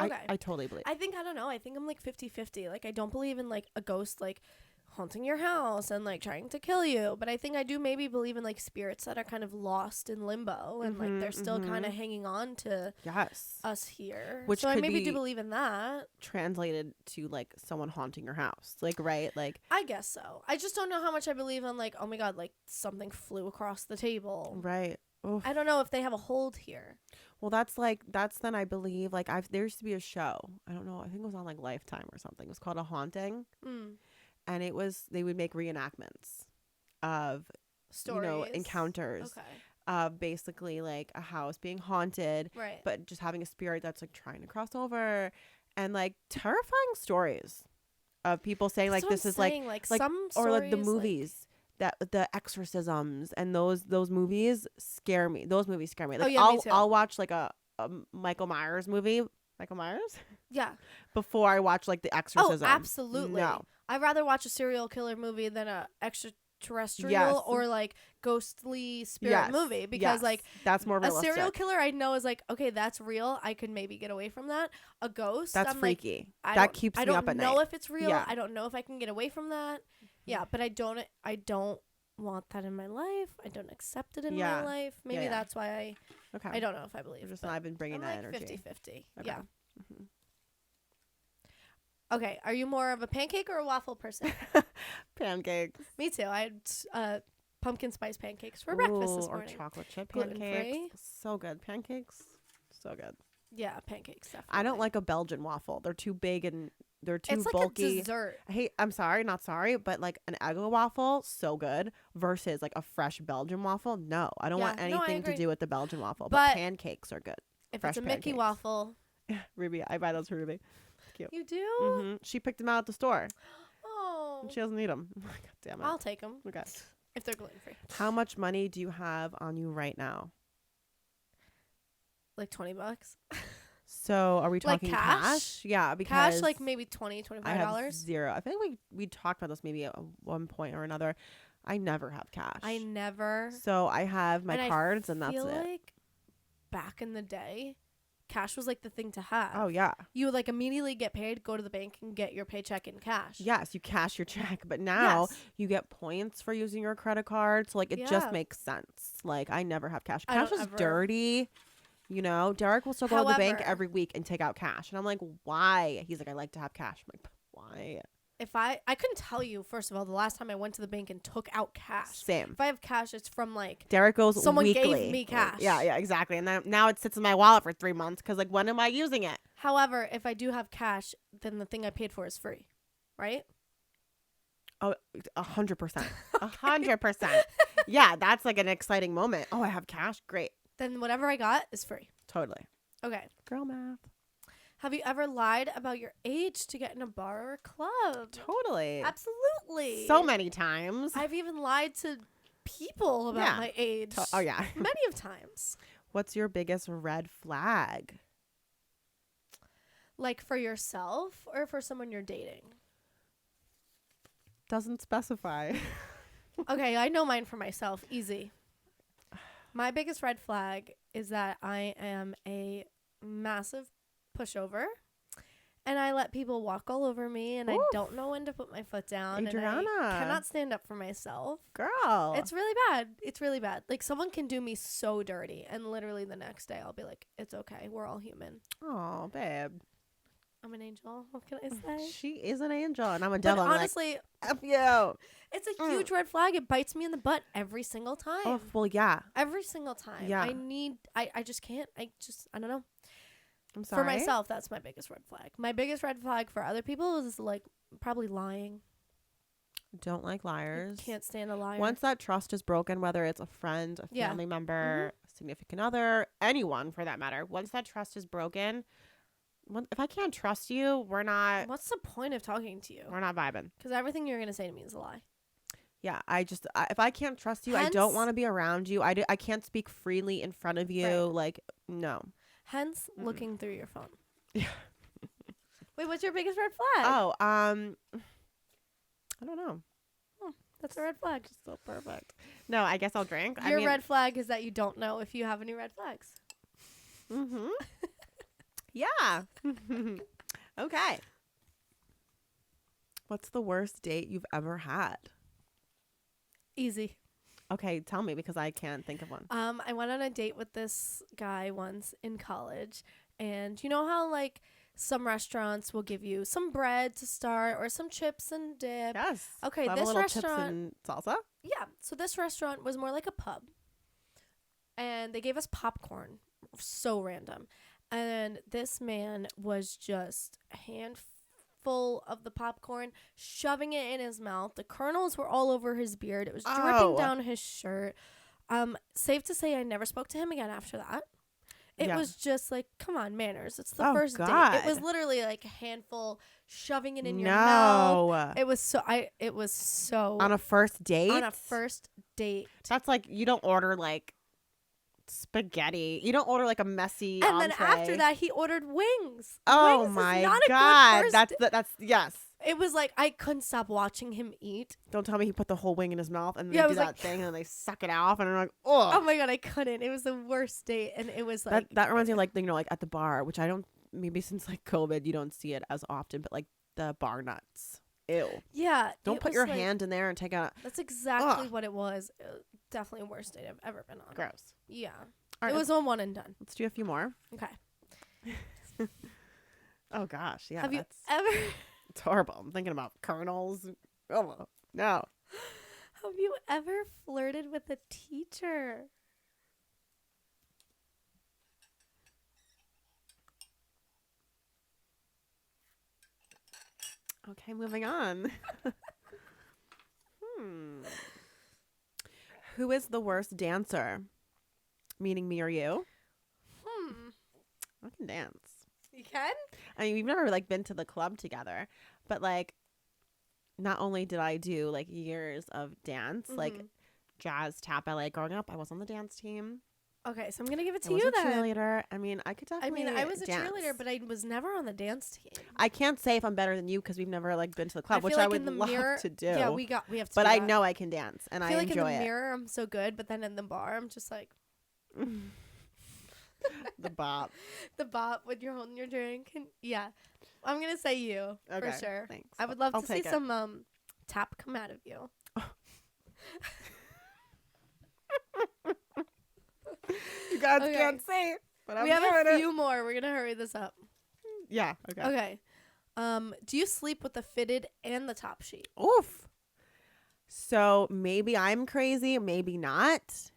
Okay. I totally believe. I don't know. I think I'm like 50-50. Like, I don't believe in like a ghost, like haunting your house and like trying to kill you. But I think I do maybe believe in like spirits that are kind of lost in limbo and like they're still kind of hanging on to us here. Which so I maybe do believe in that. Translated to like someone haunting your house. Like, right? Like, I guess so. I just don't know how much I believe in like, oh my God, like something flew across the table. Right. Oof. I don't know if they have a hold here. Well, that's then I believe like there used to be a show. I don't know. I think it was on like Lifetime or something. It was called A Haunting. And they would make reenactments of stories, you know, encounters of basically like a house being haunted, right? But just having a spirit that's like trying to cross over, and like terrifying stories of people saying that's like this is saying. like some or like the movies. That the exorcisms and those movies scare me. Those movies scare me. Like me too. I'll watch like a Michael Myers movie. Michael Myers? Yeah. Before I watch like the exorcism. Oh, absolutely. No. I'd rather watch a serial killer movie than a extraterrestrial or like ghostly spirit movie because like that's more realistic. A serial killer I know is like, okay, that's real. I could maybe get away from that. A ghost, that's I'm freaky. Like, that keeps me up at night. I don't know if it's real. Yeah. I don't know if I can get away from that. Yeah, but I don't want that in my life. I don't accept it in my life. Maybe that's why I don't know if I believe. Just I've been bringing that like energy. 50-50. Okay. Yeah. Okay, are you more of a pancake or a waffle person? Pancakes. Me too. I had pumpkin spice pancakes for breakfast this morning. Or chocolate chip pancakes. So good. Pancakes, so good. Yeah, pancakes. Definitely. I don't like a Belgian waffle. They're too big and they're too it's like bulky. A dessert. I'm sorry, not sorry, but like an Eggo waffle, so good. Versus like a fresh Belgian waffle. No, I don't want anything to do with the Belgian waffle. But pancakes are good. If fresh it's a Mickey waffle, Ruby, I buy those for Ruby. Cute. You do? She picked them out at the store. Oh. And she doesn't eat them. God damn it. I'll take them. Okay. If they're gluten free. How much money do you have on you right now? Like $20. So are we talking like cash? Yeah, because cash like maybe $20, $25. I have zero. I think we talked about this maybe at one point or another. I never have cash. I never. So I have my cards and that's it. Like back in the day, cash was like the thing to have. Oh, yeah. You would like immediately get paid, go to the bank and get your paycheck in cash. Yes, you cash your check, but now you get points for using your credit card. So like it just makes sense. Like I never have cash. Cash is dirty. You know, Derek will still go to the bank every week and take out cash. And I'm like, why? He's like, I like to have cash. I'm like, why? If I couldn't tell you, first of all, the last time I went to the bank and took out cash. Same. If I have cash, it's from like Derek goes someone weekly. gave me cash. Yeah, exactly. And then now it sits in my wallet for 3 months because like when am I using it? However, if I do have cash, then the thing I paid for is free, right? Oh, 100%. 100%. Yeah, that's like an exciting moment. Oh, I have cash. Great. Then whatever I got is free. Totally. Okay. Girl math. Have you ever lied about your age to get in a bar or a club? Totally. Absolutely. So many times. I've even lied to people about my age. Oh, yeah. Many of times. What's your biggest red flag? Like for yourself or for someone you're dating? Doesn't specify. Okay, I know mine for myself. Easy. My biggest red flag is that I am a massive pushover and I let people walk all over me and I don't know when to put my foot down. Adriana. And I cannot stand up for myself. Girl. It's really bad. It's really bad. Like someone can do me so dirty and literally the next day I'll be like, it's okay. We're all human. Oh, babe. I'm an angel. What can I say? She is an angel and I'm a devil. But honestly, F you. It's a huge red flag. It bites me in the butt every single time. Oh, well, yeah. Every single time. Yeah. I just can't. I don't know. I'm sorry. For myself, that's my biggest red flag. My biggest red flag for other people is like probably lying. Don't like liars. Can't stand a liar. Once that trust is broken, whether it's a friend, a family member, significant other, anyone for that matter, once that trust is broken, if I can't trust you, we're not. What's the point of talking to you? We're not vibing. Because everything you're going to say to me is a lie. Yeah, if I can't trust you, I don't want to be around you. I can't speak freely in front of you. Right. Like, no. Hence, looking through your phone. Yeah. Wait, what's your biggest red flag? Oh, I don't know. Oh, that's a red flag. Just so perfect. No, I guess I'll drink. Your red flag is that you don't know if you have any red flags. Mm-hmm. Yeah. Okay. What's the worst date you've ever had? Easy. Okay, tell me because I can't think of one. I went on a date with this guy once in college, and you know how like some restaurants will give you some bread to start or some chips and dip. Yes. Okay, this restaurant chips and salsa. Yeah. So this restaurant was more like a pub, and they gave us popcorn. So random. And this man was just a handful of the popcorn, shoving it in his mouth. The kernels were all over his beard. It was dripping down his shirt. Safe to say I never spoke to him again after that. It was just like, come on, manners. It's the first date. It was literally like a handful, shoving it in your mouth. It was so on a first date? On a first date. That's like, you don't order like spaghetti. You don't order like a messy and entree. Then after that he ordered wings. Oh wings my god, that's yes. It was like I couldn't stop watching him eat. Don't tell me he put the whole wing in his mouth and then they do that thing and then they suck it off and I'm like, oh my god, I couldn't. It was the worst date and it was like that reminds me of like, you know, like at the bar, which I don't, maybe since like COVID you don't see it as often, but like the bar nuts. Ew. Yeah. Don't put your hand in there and take out. That's exactly what it was. Definitely a worst date I've ever been on. Gross. Yeah. All right, it was on one and done. Let's do a few more. Okay. Oh gosh, yeah. Have you ever? It's horrible. I'm thinking about kernels. Oh no. Have you ever flirted with a teacher? Okay, moving on. Who is the worst dancer? Meaning me or you? I can dance. You can? I mean, we've never like been to the club together, but like, not only did I do like years of dance, like jazz, tap, ballet growing up, I was on the dance team. Okay, so I'm gonna give it to you then. I was a cheerleader. I mean, I could definitely. I was a dance. cheerleader, but I was never on the dance team. I can't say if I'm better than you because we've never like been to the club, which like I would love to do. Yeah, we have to. But I know I can dance, and I feel enjoy it. Like in the mirror, I'm so good, but then in the bar, I'm just like. The bop. The bop when you're holding your drink. And yeah. I'm going to say you for sure. Thanks. I would love I'll to see some tap come out of you. You guys can't see, but I'm we have a few it. more. We're going to hurry this up. Yeah. Okay. Okay. Do you sleep with the fitted and the top sheet? Oof. So maybe I'm crazy, maybe not.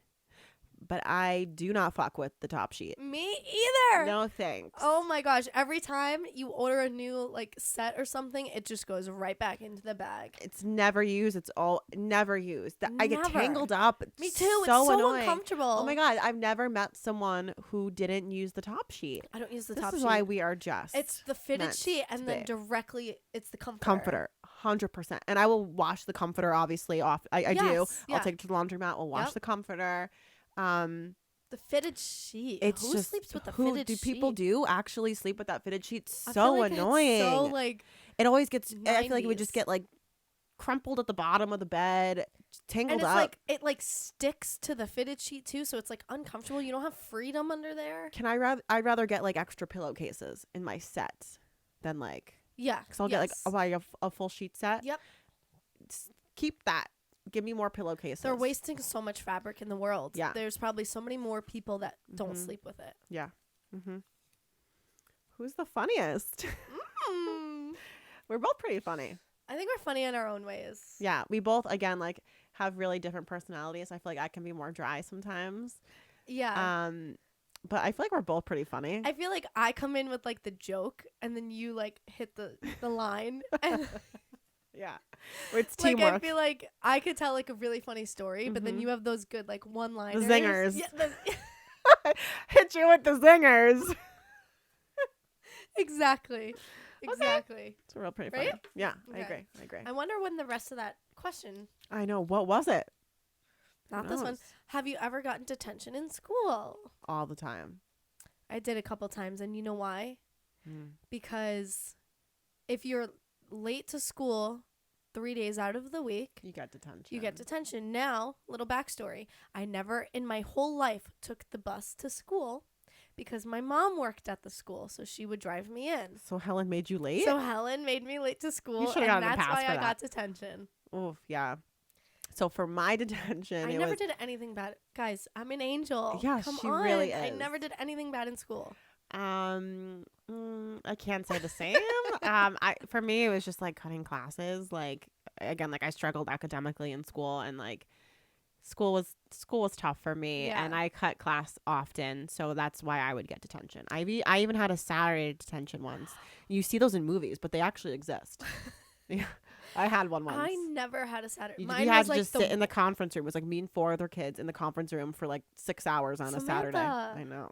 But I do not fuck with the top sheet. Me either. No thanks. Oh my gosh. Every time you order a new like set or something, it just goes right back into the bag. It's never used. It's all never used. I get Never. tangled up. Me too. So It's so annoying. uncomfortable. Oh my God. I've never met someone who didn't use the top sheet. I don't use the This top sheet. is why we are just. It's the fitted meant sheet and to then be. directly it's the comforter. Comforter. 100%. And I will wash the comforter obviously off. I do. Yes, yeah. I'll take it to the laundromat. We'll wash Yep. the comforter. The fitted sheet. It's Who just sleeps with the who fitted do sheet? people do actually sleep with that fitted sheet? I So feel like annoying. It's so like it always gets. I feel like it would 90s. just get like crumpled at the bottom of the bed, tangled and it's up. like it like sticks to the fitted sheet too, so it's like uncomfortable. You don't have freedom under there. I'd rather get like extra pillowcases in my set than like Yeah, because I'll get like yes. a full sheet set. Yep. Keep that. Give me more pillowcases. They're wasting so much fabric in the world. Yeah. There's probably so many more people that don't Mhm. sleep with it. Yeah. Who's the funniest? We're both pretty funny. I think we're funny in our own ways. Yeah, we both again like have really different personalities. I feel like I can be more dry sometimes. Yeah. But I feel like we're both pretty funny. I feel like I come in with like the joke and then you like hit the line and Yeah. It's like teamwork. I feel like I could tell like a really funny story, but then you have those good like one-liners. The zingers. Yeah, Hit you with the zingers. exactly. Exactly. It's real pretty Right? funny. Yeah, Okay. I agree. I wonder when the rest of that question. I know. What was it? Not Who this one. knows? Have you ever gotten detention in school? All the time. I did a couple times, and you know why? Mm. Because if you're late to school 3 days out of the week, You got detention. you get detention. Now, little backstory. I never in my whole life took the bus to school because my mom worked at the school, so she would drive me in. So Helen made you late? So Helen made me late to school, should've and gotten a that's pass why for I that. got detention. Oof, yeah. So for my detention, I it never was did anything bad. Guys, I'm an angel. Yeah, Come she on. really I is. never did anything bad in school. I can't say the same. For me it was just like cutting classes. Like again, like I struggled academically in school, and like school was tough for me, Yeah. and I cut class often, so that's why I would get detention. I even had a Saturday detention once. You see those in movies, but they actually exist. Yeah, I had one once. I never had a Saturday. We Mine had was to like just sit in the conference room. It was like me and 4 other kids in the conference room for like 6 hours on a Saturday. Samantha. I know.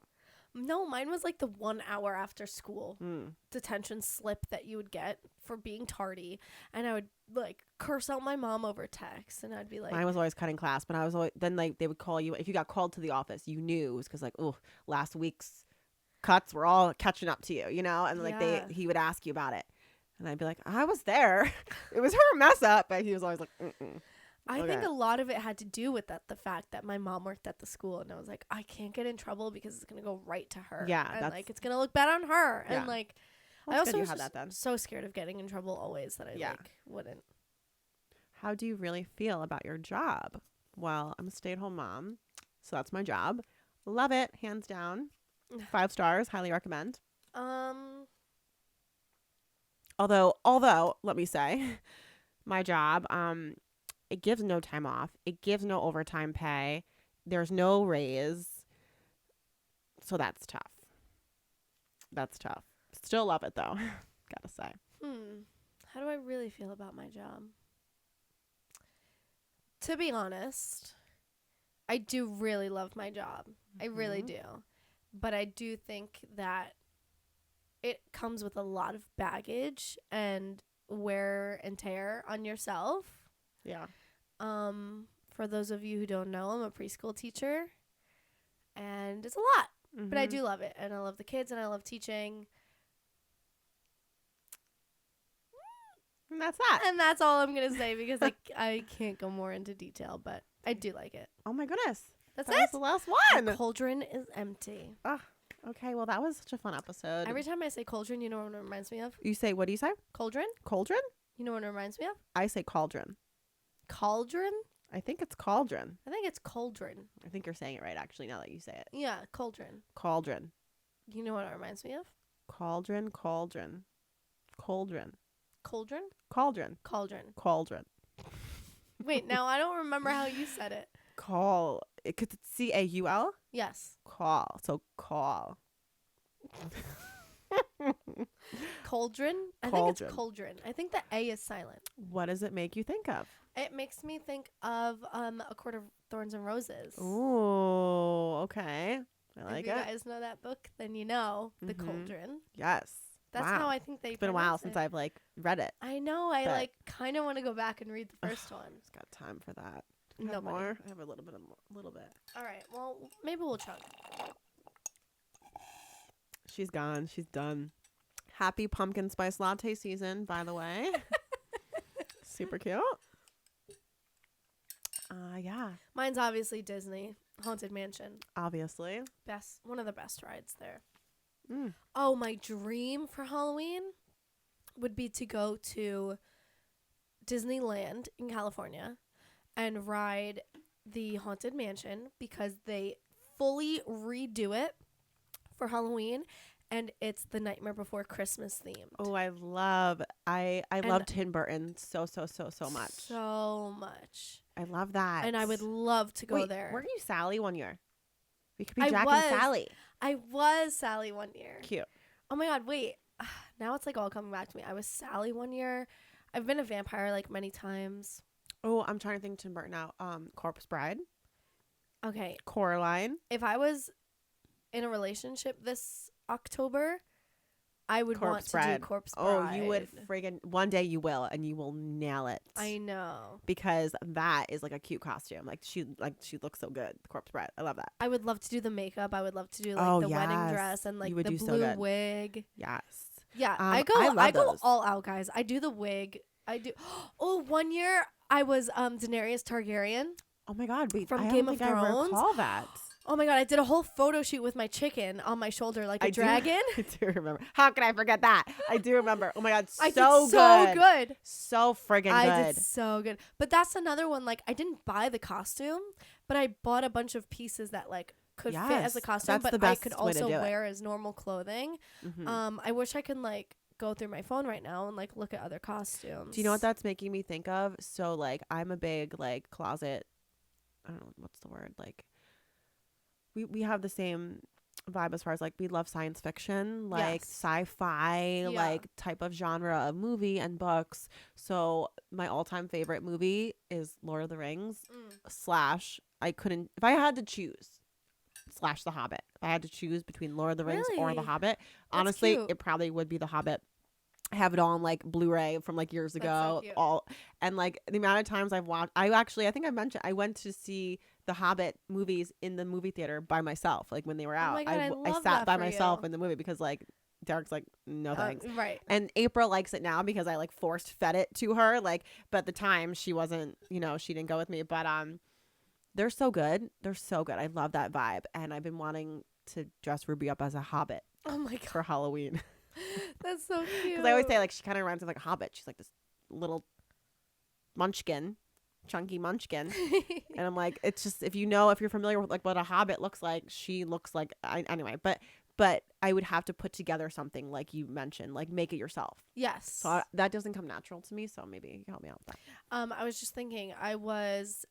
No, mine was like the 1 hour after school Mm. detention slip that you would get for being tardy, and I would like curse out my mom over text, and I'd be like, Mine was always cutting class, but I was always, then like they would call you if you got called to the office. You knew it was because like, oh, last week's cuts were all catching up to you, you know, and like Yeah. he would ask you about it, and I'd be like, I was there. It was her mess up, but he was always like, mm-mm. I think Okay. a lot of it had to do with the fact that my mom worked at the school, and I was like, I can't get in trouble because it's gonna go right to her. Yeah, and that's- like it's gonna look bad on her, Yeah. and like Well, I it's also good you was had just that then. so scared of getting in trouble always that I Yeah. like wouldn't. How do you really feel about your job? Well, I'm a stay-at-home mom, so that's my job. Love it, hands down. 5 stars, highly recommend. Although, let me say, my job, it gives no time off. It gives no overtime pay. There's no raise. So that's tough. Still love it though. Gotta say. How do I really feel about my job? To be honest, I do really love my job. I really Mhm. do. But I do think that it comes with a lot of baggage and wear and tear on yourself. Yeah. For those of you who don't know, I'm a preschool teacher, and it's a lot, but I Mhm. do love it, and I love the kids, and I love teaching, And that's that. and that's all I'm gonna say because I can't go more into detail, but I do like it. Oh my goodness. That's That was it. the last The one. cauldron is empty. Ah, Okay, well, that was such a fun episode. Every time I say cauldron, you know what it reminds me of? You say, what do you say? Cauldron? Cauldron? You know what it reminds me of? I say cauldron. Cauldron? I think it's cauldron. I think it's cauldron. I think you're saying it right, actually, now that you say it. Yeah, cauldron. Cauldron. You know what it reminds me of? Cauldron. Cauldron. Cauldron. Cauldron? Cauldron. Cauldron. Cauldron. Wait, now I don't remember how you said it. Call. It's C-A-U-L? Yes. Call. So call. Cauldron? I think it's cauldron. I think the A is silent. What does it make you think of? It makes me think of A Court of Thorns and Roses. Ooh, okay. I like if you it. guys know that book, then you know the cauldron. Yes. That's how I think they. It's been a while since I've read it. I know. I kind of want to go back and read the first one. Just got time for that. No more. I have a little bit. All right. Well, maybe we'll chug. She's gone. She's done. Happy pumpkin spice latte season, by the way. Super cute. Yeah. Mine's obviously Disney Haunted Mansion. Obviously. One of the best rides there. Mm. Oh, my dream for Halloween would be to go to Disneyland in California and ride the Haunted Mansion because they fully redo it for Halloween, and it's the Nightmare Before Christmas themed. Oh, I love Tim Burton so much. So much. I love that. And I would love to go there. Weren't you Sally one year? We could be Jack and Sally. I was Sally one year. Cute. Oh my God, wait. Now it's all coming back to me. I was Sally one year. I've been a vampire many times. Oh, I'm trying to think Tim Burton now. Corpse Bride. Okay. Coraline. If I was in a relationship this October, I would want to do Corpse Bride. Oh, you would friggin' one day you will, and you will nail it. I know. Because that is a cute costume. She looks so good. Corpse Bride. I love that. I would love to do the makeup. I would love to do the wedding dress and the blue wig. Yes. Yeah, I go all out, guys. I do the wig. I do. Oh, one year I was Daenerys Targaryen. Oh my God! Wait, from Game of Thrones. I recall that. Oh my God! I did a whole photo shoot with my chicken on my shoulder like a dragon. I do remember. How can I forget that? I do remember. Oh my God! I did so good. So friggin' good. I did so good. But that's another one. I didn't buy the costume, but I bought a bunch of pieces that could fit as a costume, but I could also wear as normal clothing. Mm-hmm. I wish I could go through my phone right now and look at other costumes. Do you know what that's making me think of? So I'm a big closet. I don't know what's the word. We have the same vibe as far as we love science fiction, sci-fi, type of genre of movie and books. So my all-time favorite movie is Lord of the Rings / if I had to choose / The Hobbit. If I had to choose between Lord of the Rings or The Hobbit, honestly, it probably would be The Hobbit. I have it all on Blu-ray from years ago. So the amount of times I've watched, I think I mentioned I went to see the Hobbit movies in the movie theater by myself. When they were out, oh my God, I sat by myself in the movie because Derek's no thanks. Right. And April likes it now because I forced fed it to her. But at the time she wasn't, she didn't go with me. But they're so good. They're so good. I love that vibe, and I've been wanting to dress Ruby up as a Hobbit. Oh my God. For Halloween. That's so cute. Because I always say she kind of reminds me of a hobbit. She's this little munchkin, chunky munchkin, and I'm it's just if you're familiar with what a hobbit looks like, she looks anyway. But I would have to put together something like you mentioned, make it yourself. Yes. So that doesn't come natural to me. So maybe you can help me out with that. I was just thinking, I was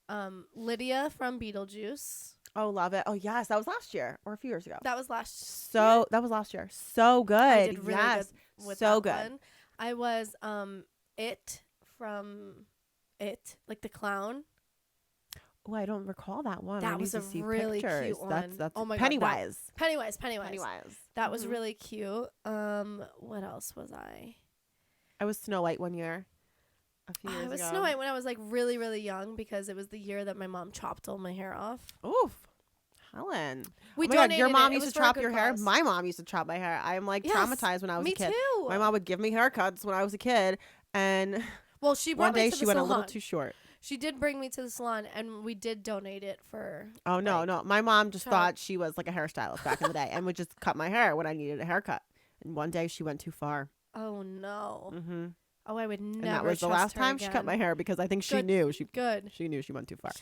Lydia from Beetlejuice. Oh, love it. Oh, yes. That was last year or a few years ago. That was last year. That was last year. So good. I did really good with so that good. One. I was It from It, the clown. Oh, I don't recall that one. That was a really cute one. That's oh my Pennywise. God, Pennywise. That was really cute. What else was I? I was Snow White one year. A few years ago. I was Snow White when I was really, really young because it was the year that my mom chopped all my hair off. Oof. Helen. We donated your mom it. used to chop your hair. My mom used to chop my hair. I'm traumatized when I was a kid. Me too. My mom would give me haircuts when I was a kid, and she one day to she went a little too short. She did bring me to the salon, and we did donate it for. Oh, no, like, no. My mom just thought she was like a hairstylist back in the day and would just cut my hair when I needed a haircut. And one day she went too far. Oh, no. Mm-hmm. Oh, I would never. And that was the last time she cut my hair because I think she knew. She knew she went too far.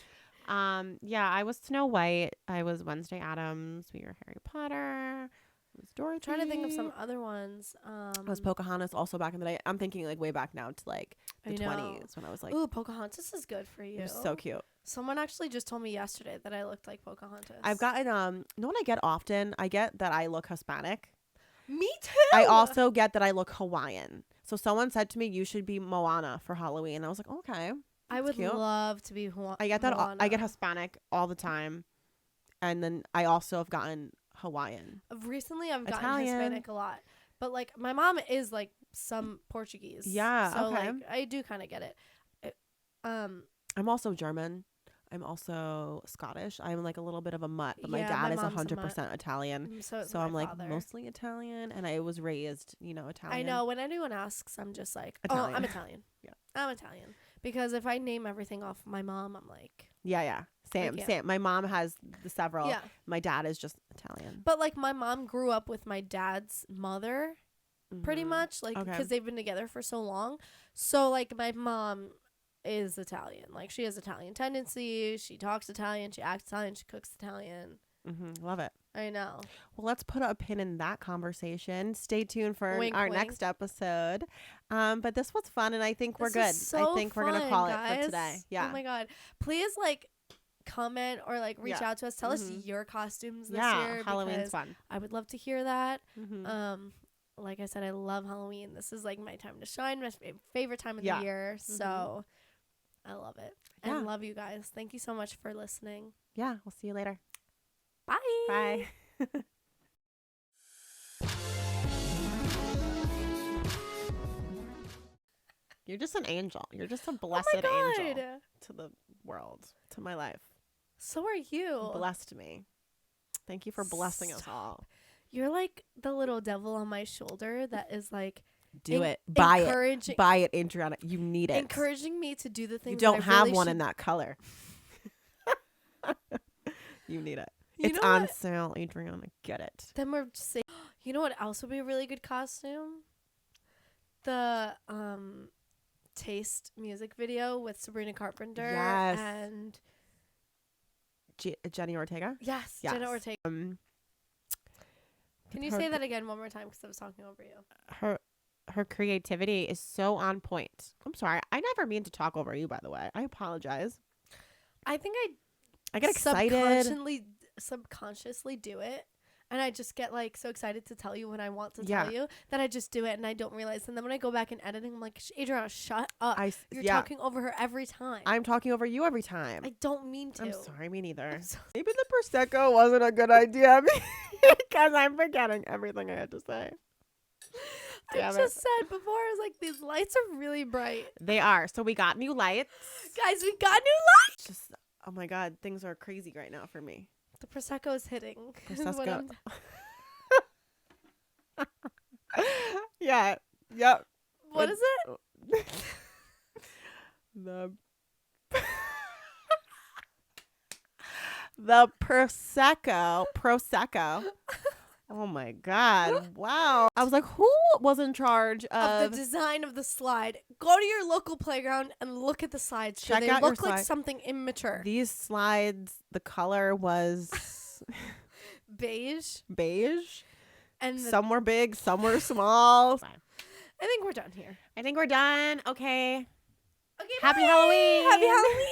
Yeah, I was Snow White. I was Wednesday Addams. We were Harry Potter. I was Dorothy. I'm trying to think of some other ones. I was Pocahontas also back in the day. I'm thinking like way back now to like the 20s when I was like, ooh, Pocahontas is good for you. It was so cute. Someone actually just told me yesterday that I looked like Pocahontas. I've gotten you know what I get often? I get that I look Hispanic. Me too. I also get that I look Hawaiian. So someone said to me, you should be Moana for Halloween. I was like, okay. I would love to be I get that. Moana. I get Hispanic all the time. And then I also have gotten Hawaiian. Recently, I've gotten Italian. Hispanic a lot. But, like, my mom is, like, some Portuguese. Yeah, so, okay. like, I do kind of get it. I'm also German. I'm also Scottish. I'm like a little bit of a mutt, but my dad is mom's a 100% Italian. So I'm like father. mostly Italian, and I was raised, Italian. I know. When anyone asks, I'm just like, Italian. oh, I'm Italian. Yeah, I'm Italian. Because if I name everything off my mom, I'm like... Yeah. Same. My mom has the several. Yeah. My dad is just Italian. But, like, my mom grew up with my dad's mother, pretty much. Like, because they've been together for so long. So, like, my mom is Italian. Like, she has Italian tendencies. She talks Italian. She acts Italian. She cooks Italian. Love it. I know. Well, let's put a pin in that conversation. Stay tuned for Wink, our wink. next episode. But this was fun, and I think we're good. So I think we're going to call it for today. Yeah. Oh, my God. Please, like, comment or, like, reach out to us. Tell us your costumes this year. Halloween's fun. I would love to hear that. Like I said, I love Halloween. This is, like, my time to shine, my favorite time of the year. So I love it. And love you guys. Thank you so much for listening. Yeah. We'll see you later. Bye. Bye. You're just an angel. You're just a blessed angel to the world, to my life. So are you. You blessed me. Thank you for blessing us all. You're like the little devil on my shoulder that is like, do it. Buy it. Buy it, Adriana. You need it. Encouraging me to do the things. You don't have really one in that color. You need it. It's know on what? sale, Adriana. Get it. Then we're saying, you know what else would be a really good costume? The Taste music video with Sabrina Carpenter and Jenny Ortega. Yes, Jenna Ortega. Can you say that again one more time because I was talking over you? Her creativity is so on point. I'm sorry. I never mean to talk over you, by the way. I apologize. I think I get excited. Subconsciously do it. And I just get like so excited to tell you when I want to tell you that I just do it and I don't realize. And then when I go back in editing, I'm like, Adriana, shut up. You're talking over her every time. I'm talking over you every time. I don't mean to. I'm sorry, me neither. Maybe the Prosecco wasn't a good idea because I'm forgetting everything I had to say. I just said before, I was like, these lights are really bright. They are. So we got new lights. Guys, we got new lights. Just, oh my God, things are crazy right now for me. The Prosecco is hitting. Prosecco. Yeah. Yep. What is it? The Prosecco. Oh my God. Wow. I was like, who was in charge of the design of the slide? Go to your local playground and look at the slides. Check they out look your like slide. something immature. These slides, the color was beige. And some were big, some were small. I think we're done here. I think we're done. Okay. Okay. Happy Halloween. Happy Halloween.